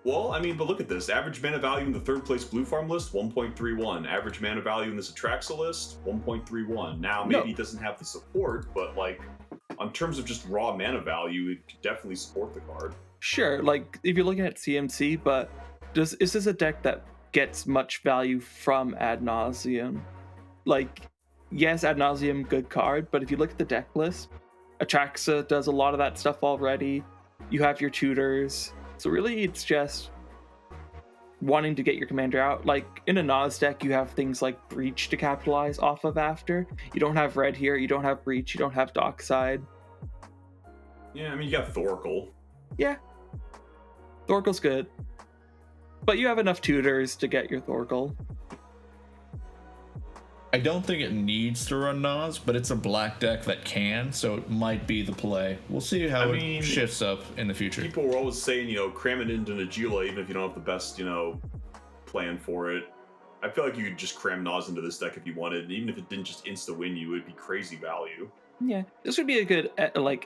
Well, I mean, but look at this. Average mana value in the 3rd place Blue Farm list, 1.31. Average mana value in this Atraxa list, 1.31. Now, maybe it doesn't have the support, but like, on terms of just raw mana value, it could definitely support the card. Sure, like, if you're looking at CMC, but is this a deck that gets much value from Ad Nauseam? Like, yes, Ad Nauseam, good card, but if you look at the deck list, Atraxa does a lot of that stuff already. You have your tutors. So really, it's just wanting to get your commander out. Like, in a Nas deck, you have things like Breach to capitalize off of after. You don't have Red here, you don't have Breach, you don't have Dockside. Yeah, I mean, you got Thoracle. Yeah. Thorkel's good. But you have enough tutors to get your Thorkel. I don't think it needs to run Nas, but it's a black deck that can, so it might be the play. We'll see how it shifts up in the future. People were always saying, cram it into Nagila, even if you don't have the best, plan for it. I feel like you could just cram Nas into this deck if you wanted, and even if it didn't just insta-win you, it'd be crazy value. Yeah, this would be a good,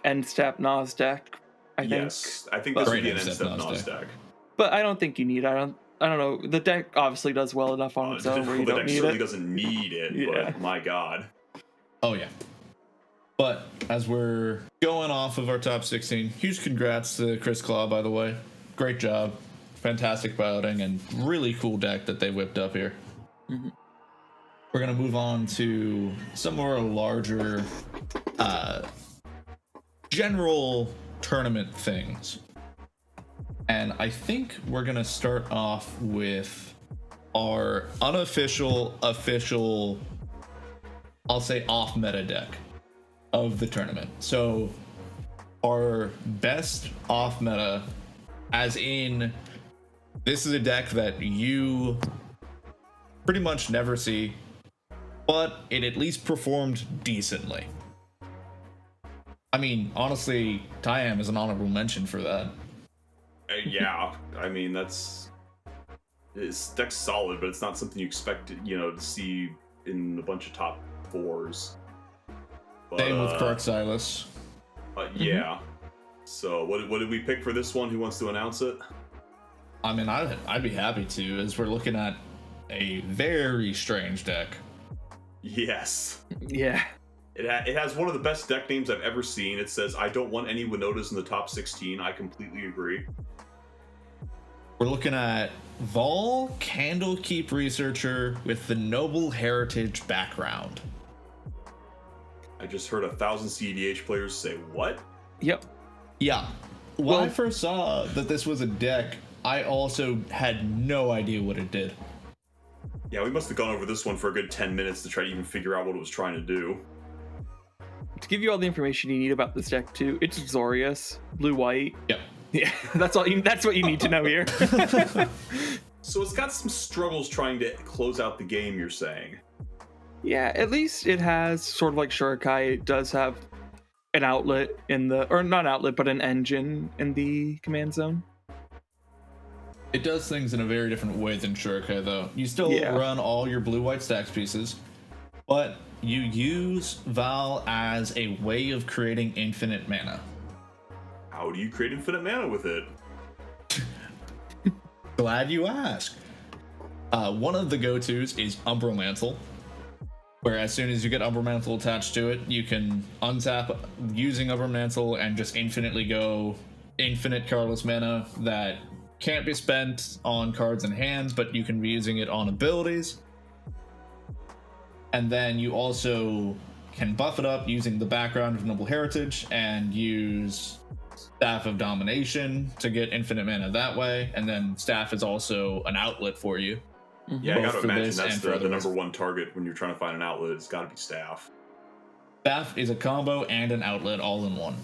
end-step Nas deck, I think. Yes, I think this would be an end-step Nas deck. But I don't think you need it. I don't know. The deck obviously does well enough on its own where you don't need it. The deck certainly doesn't need it, but my god. Oh, yeah. But as we're going off of our top 16, huge congrats to Chris Claw, by the way. Great job. Fantastic piloting and really cool deck that they whipped up here. Mm-hmm. We're going to move on to some more larger general tournament things. And I think we're going to start off with our unofficial, official, I'll say off meta deck of the tournament. So our best off meta, as in this is a deck that you pretty much never see, but it at least performed decently. I mean, honestly, Tyam is an honorable mention for that. Yeah, I mean, this deck's solid, but it's not something you expect, to see in a bunch of top 4s. But, same with Ka0s. Yeah. So, what did we pick for this one? Who wants to announce it? I mean, I'd be happy to, as we're looking at a very strange deck. Yes. Yeah. It has one of the best deck names I've ever seen. It says, I don't want any Winotas in the top 16. I completely agree. We're looking at Vol Candlekeep Researcher with the Noble Heritage background. I just heard 1,000 CEDH players say, what? Yep. Yeah. When I first saw that this was a deck, I also had no idea what it did. Yeah, we must have gone over this one for a good 10 minutes to try to even figure out what it was trying to do. To give you all the information you need about this deck too, it's Zorius, blue-white. Yep. Yeah, that's what you need to know here. So it's got some struggles trying to close out the game, you're saying? Yeah, at least it has, sort of like Shurikai, it does have an outlet in the, or not outlet, but an engine in the command zone. It does things in a very different way than Shurikai, though. You still run all your blue-white stacks pieces, but you use Val as a way of creating infinite mana. How do you create infinite mana with it? Glad you asked. One of the go-tos is Umbral Mantle, where as soon as you get Umbral Mantle attached to it, you can untap using Umbral Mantle and just infinitely go infinite cardless mana that can't be spent on cards in hand, but you can be using it on abilities. And then you also can buff it up using the background of Noble Heritage and use Staff of Domination to get infinite mana that way. And then Staff is also an outlet for you. Yeah, I gotta imagine that's the others. number one target when you're trying to find an outlet. It's gotta be Staff. Staff is a combo and an outlet all in one.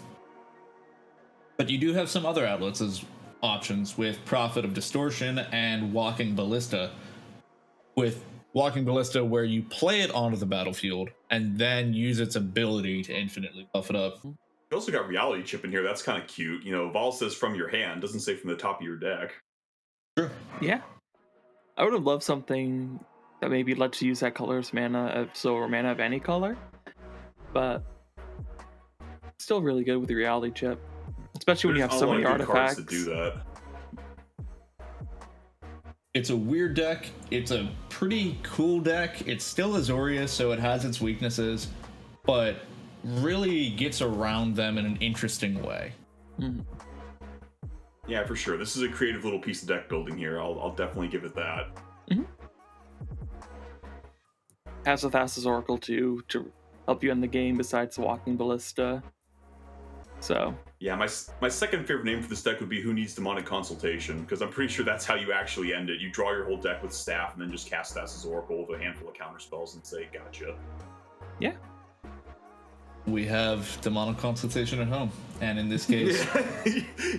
But you do have some other outlets as options with Prophet of Distortion and Walking Ballista. With Walking Ballista, where you play it onto the battlefield and then use its ability to infinitely buff it up. You also got Reality Chip in here. That's kind of cute. You know, Vol says from your hand, doesn't say from the top of your deck. Sure. Yeah. I would have loved something that maybe lets you use that color's mana, silver mana of any color. But still really good with the Reality Chip. Especially when you have so many artifacts. To do that. It's a weird deck. It's a pretty cool deck. It's still Azorius, so it has its weaknesses, but really gets around them in an interesting way. Mm-hmm. Yeah, for sure. This is a creative little piece of deck building here. I'll definitely give it that. Mm-hmm. Has the Thassa's Oracle too to help you in the game besides Walking Ballista. So yeah, my second favorite name for this deck would be Who Needs Demonic Consultation, because I'm pretty sure that's how you actually end it. You draw your whole deck with Staff and then just cast Thassa's Oracle with a handful of counter spells and say, gotcha. Yeah. We have Demonic Consultation at home, and in this case,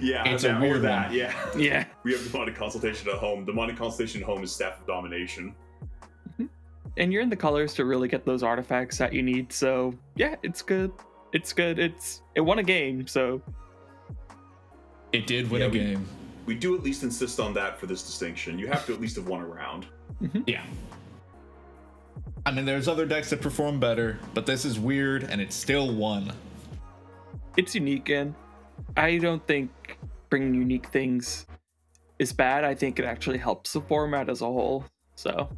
yeah, it's a weird that. one. Yeah, we have Demonic Consultation at home. Demonic Consultation at home is Staff of Domination. Mm-hmm. And you're in the colors to really get those artifacts that you need. So yeah, it's good. It's good. It won a game, so it did win a game. We do at least insist on that for this distinction. You have to at least have won a round. Mm-hmm. Yeah. I mean, there's other decks that perform better, but this is weird, and it still won. It's unique, and I don't think bringing unique things is bad. I think it actually helps the format as a whole. So.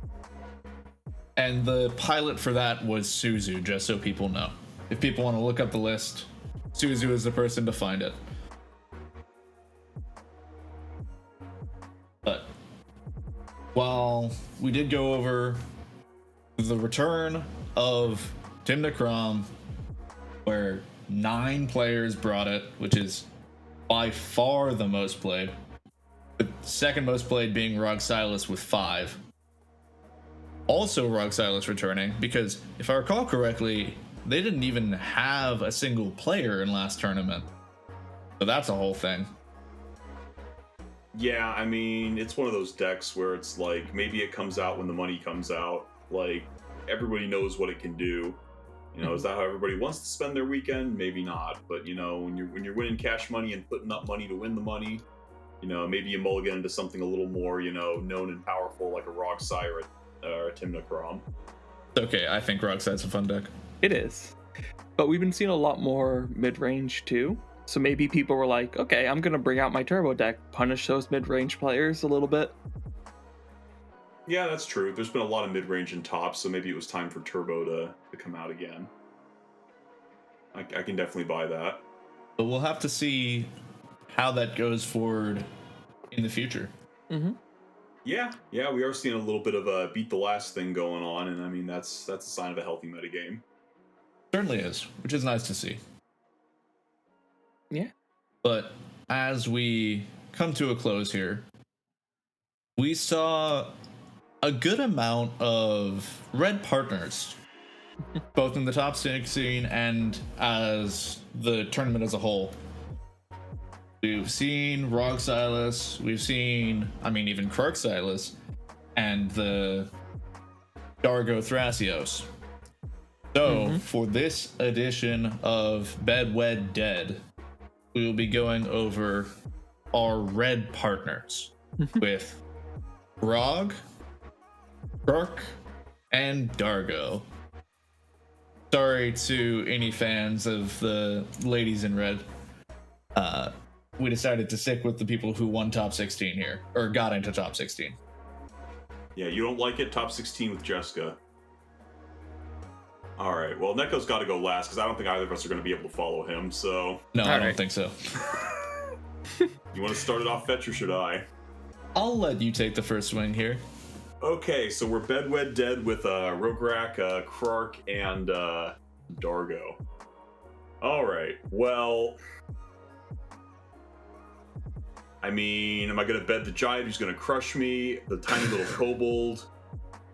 And the pilot for that was Suzu, just so people know. If people want to look up the list, Suzu is the person to find it. But while we did go over the return of Tymna Kraum, where 9 players brought it, which is by far the most played. The second most played being Rog Silas with 5. Also Rog Silas returning, because if I recall correctly, they didn't even have a single player in last tournament. So that's a whole thing. Yeah, I mean, it's one of those decks where it's like, maybe it comes out when the money comes out. Like, everybody knows what it can do. You know, is that how everybody wants to spend their weekend? Maybe not. But, you know, when you're winning cash money and putting up money to win the money, you know, maybe you mulligan into something a little more, you know, known and powerful like a Rog Sai or a Tymna Kraum. Okay, I think Rog Sai's a fun deck. It is. But we've been seeing a lot more mid-range too. So maybe people were like, okay, I'm going to bring out my turbo deck, punish those mid-range players a little bit. Yeah, that's true. There's been a lot of mid-range and top, so maybe it was time for turbo to come out again. I can definitely buy that. But we'll have to see how that goes forward in the future. Mm-hmm. Yeah, we are seeing a little bit of a beat the last thing going on, and I mean that's a sign of a healthy metagame. Certainly is, which is nice to see. Yeah. But as we come to a close here, we saw a good amount of red partners, both in the top 16 and as the tournament as a whole. We've seen Rog Silas, we've seen, even Krark Silas, and the Dargo Thrasios. So, for this edition of Bed Wed Dead, we will be going over our red partners with Rog, Krark, and Dargo. Sorry to any fans of the ladies in red. We decided to stick with the people who won top 16 here, or got into top 16. Yeah, you don't like it? Top 16 with Jessica. All right, well, Neko's got to go last because I don't think either of us are going to be able to follow him, so... No, I don't think so. You want to start it off, Fetch, or should I? I'll let you take the first swing here. Okay, so we're Bed Wed Dead with Rograk, Krark, and Dargo. All right, well... am I going to bed the giant who's going to crush me, the tiny little kobold,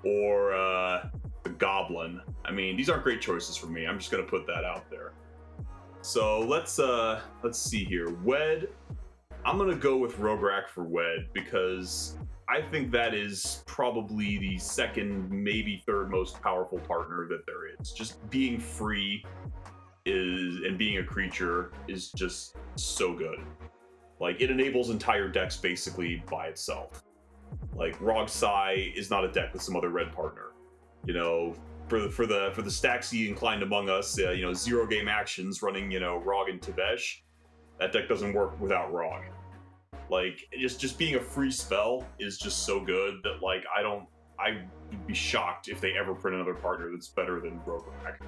or the goblin? These aren't great choices for me. I'm just going to put that out there. So let's see here. Wed, I'm going to go with Rograk for Wed because I think that is probably the second, maybe third most powerful partner that there is. Just being free and being a creature is just so good. Like, it enables entire decks basically by itself. Like, Rog Sai is not a deck with some other red partner. For the Staxy inclined among us, zero game actions running, Rog and Tevesh, that deck doesn't work without Rog. Like, just being a free spell is just so good that, like, I would be shocked if they ever print another partner that's better than Rograk.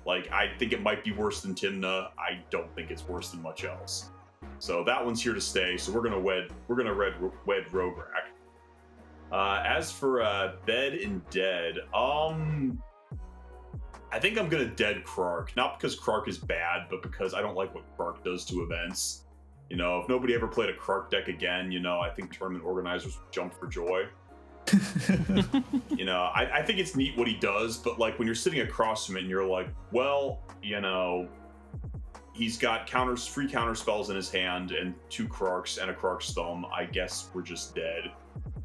Like, I think it might be worse than Timna. I don't think it's worse than much else. So that one's here to stay. So we're gonna wed Rograk. As for Bed and Dead, I think I'm gonna dead Krark. Not because Krark is bad, but because I don't like what Krark does to events. If nobody ever played a Krark deck again, I think tournament organizers would jump for joy. I think it's neat what he does, but like when you're sitting across from it and you're like, well, he's got free counter spells in his hand and 2 Krarks and a Krark's Thumb, I guess we're just dead.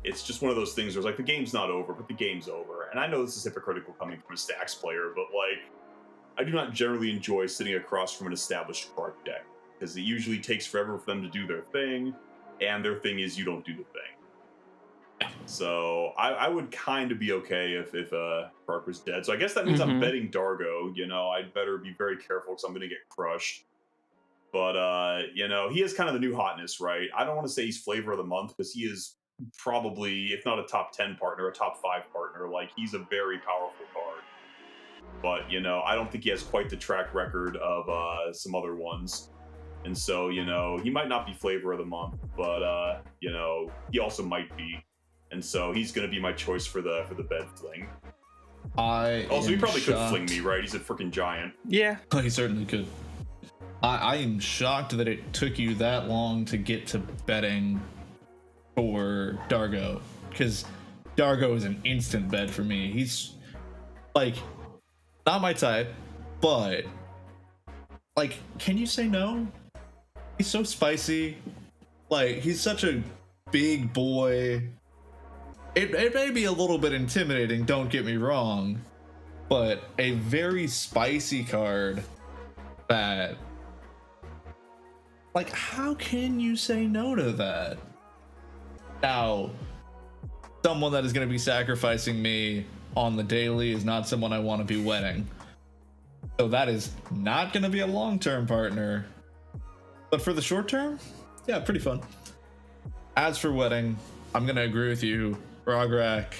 It's just one of those things where it's like, the game's not over, but the game's over. And I know this is hypocritical coming from a Stax player, but like, I do not generally enjoy sitting across from an established Krark deck, because it usually takes forever for them to do their thing, and their thing is you don't do the thing. So I would kind of be okay if Krark was dead. So I guess that means I'm betting Dargo. I'd better be very careful because I'm going to get crushed. But, he is kind of the new hotness, right? I don't want to say he's flavor of the month because he is probably, if not a top 10 partner, a top 5 partner. Like, he's a very powerful card. But, I don't think he has quite the track record of some other ones. And so, he might not be flavor of the month, but, he also might be. And so he's going to be my choice for the bed fling. He probably could fling me, right? He's a freaking giant. Yeah. Oh, he certainly could. I am shocked that it took you that long to get to betting for Dargo, because Dargo is an instant bet for me. He's like not my type, but like, can you say no? He's so spicy. Like, he's such a big boy. It may be a little bit intimidating, don't get me wrong, but a very spicy card that, like, how can you say no to that? Now, someone that is going to be sacrificing me on the daily is not someone I want to be wedding. So that is not going to be a long-term partner. But for the short term, yeah, pretty fun. As for wedding, I'm going to agree with you. Rograk,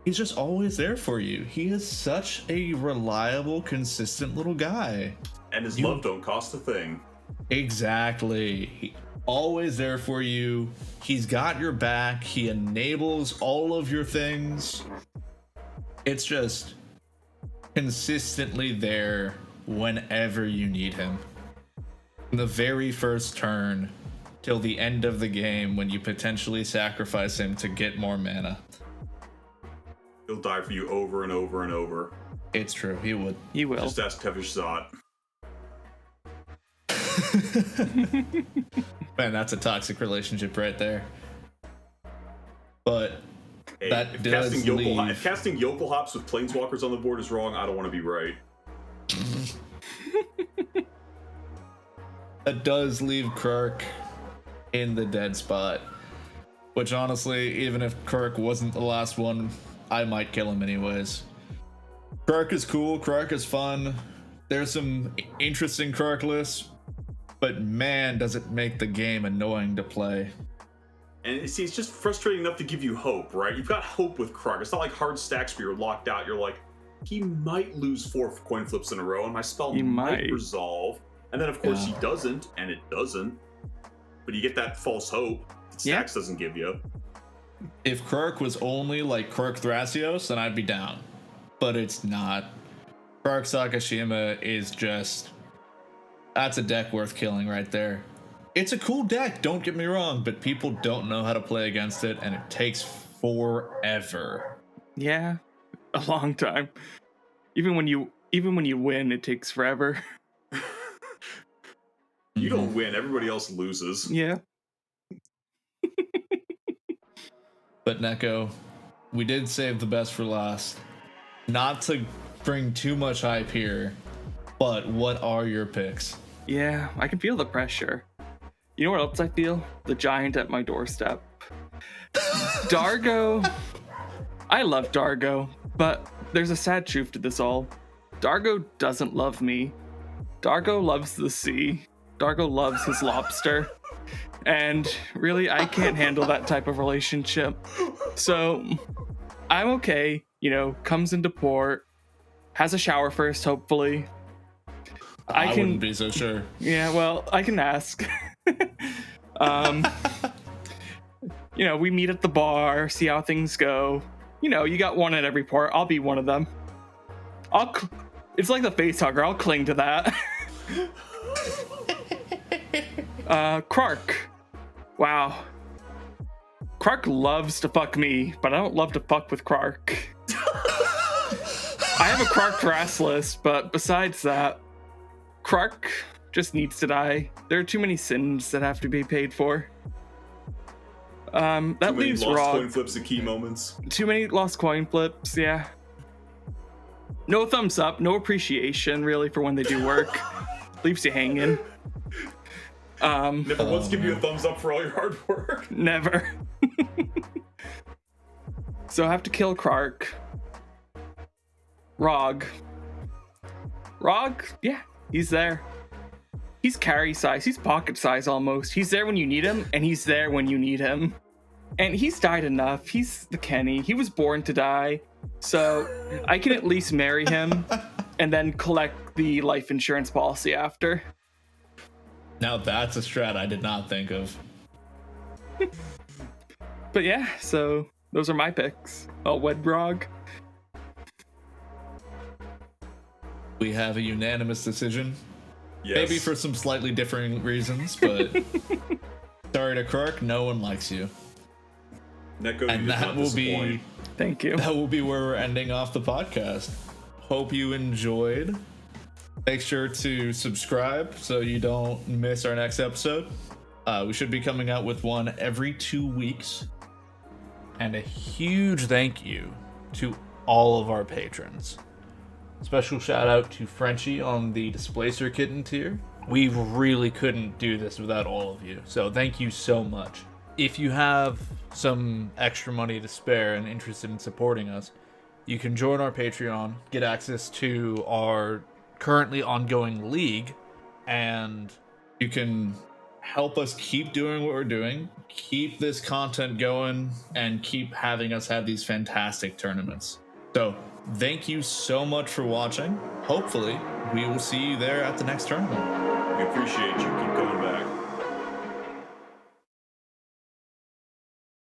he's just always there for you. He is such a reliable, consistent little guy. And his love don't cost a thing. Exactly. Always there for you. He's got your back. He enables all of your things. It's just consistently there whenever you need him. From the very first turn till the end of the game when you potentially sacrifice him to get more mana. He'll die for you over and over and over. It's true. He would. He will. Just ask Tevish Zot. Man, that's a toxic relationship right there. But Hey, that if does casting yokel hops with planeswalkers on the board is wrong, I don't want to be right. That does leave Kirk in the dead spot. Which honestly, even if Kirk wasn't the last one, I might kill him anyways. Kirk is cool, Kirk is fun. There's some interesting Kirk lists, but man, does it make the game annoying to play. And see, it's just frustrating enough to give you hope, right? You've got hope with Krug. It's not like hard stacks where you're locked out. You're like, he might lose 4 coin flips in a row, and my spell might resolve. And then, of course, he doesn't, and it doesn't. But you get that false hope that stacks doesn't give you. If Kirk was only like Kirk Thrasios, then I'd be down. But it's not. Kirk Sakashima is just... That's a deck worth killing right there. It's a cool deck, don't get me wrong, but people don't know how to play against it, and it takes forever. Yeah, a long time. Even when you win, it takes forever. You don't win, everybody else loses. Yeah. But Neko, we did save the best for last. Not to bring too much hype here, but what are your picks? Yeah, I can feel the pressure. You know what else I feel? The giant at my doorstep. Dargo. I love Dargo, but there's a sad truth to this all. Dargo doesn't love me. Dargo loves the sea. Dargo loves his lobster. And really, I can't handle that type of relationship. So, I'm okay. You know, comes into port, has a shower first, hopefully. I wouldn't be so sure. Yeah, well, I can ask. You know, we meet at the bar, see how things go. You know, you got one at every port. I'll be one of them. It's like the face hugger. I'll cling to that. Krark. Wow. Krark loves to fuck me, but I don't love to fuck with Krark. I have a Krark Thras list, but besides that, Krark just needs to die. There are too many sins that have to be paid for. That leaves lost Rog. Coin flips at key moments. Too many lost coin flips, yeah. No thumbs up, no appreciation really for when they do work. Leaves you hanging. Never once give you a thumbs up for all your hard work. Never. So I have to kill Krark. Rog, yeah, he's there. He's carry size, he's pocket size almost. He's there when you need him, and he's there when you need him. And he's died enough. He's the Kenny. He was born to die. So I can at least marry him and then collect the life insurance policy after. Now that's a strat I did not think of. But yeah, so those are my picks. Wedrog. We have a unanimous decision. Yes. Maybe for some slightly differing reasons, but sorry to Kirk, no one likes you. Neko, And that will be Thank you. That will be where we're ending off the podcast. Hope you enjoyed. Make sure to subscribe so you don't miss our next episode. We should be coming out with one every 2 weeks. And a huge thank you to all of our patrons. Special shout out to Frenchie on the Displacer Kitten tier. We really couldn't do this without all of you, so thank you so much. If you have some extra money to spare and interested in supporting us, you can join our Patreon, get access to our currently ongoing league, and you can help us keep doing what we're doing keep this content going and keep having us have these fantastic tournaments. So thank you so much for watching. Hopefully, we will see you there at the next tournament. We appreciate you. Keep going.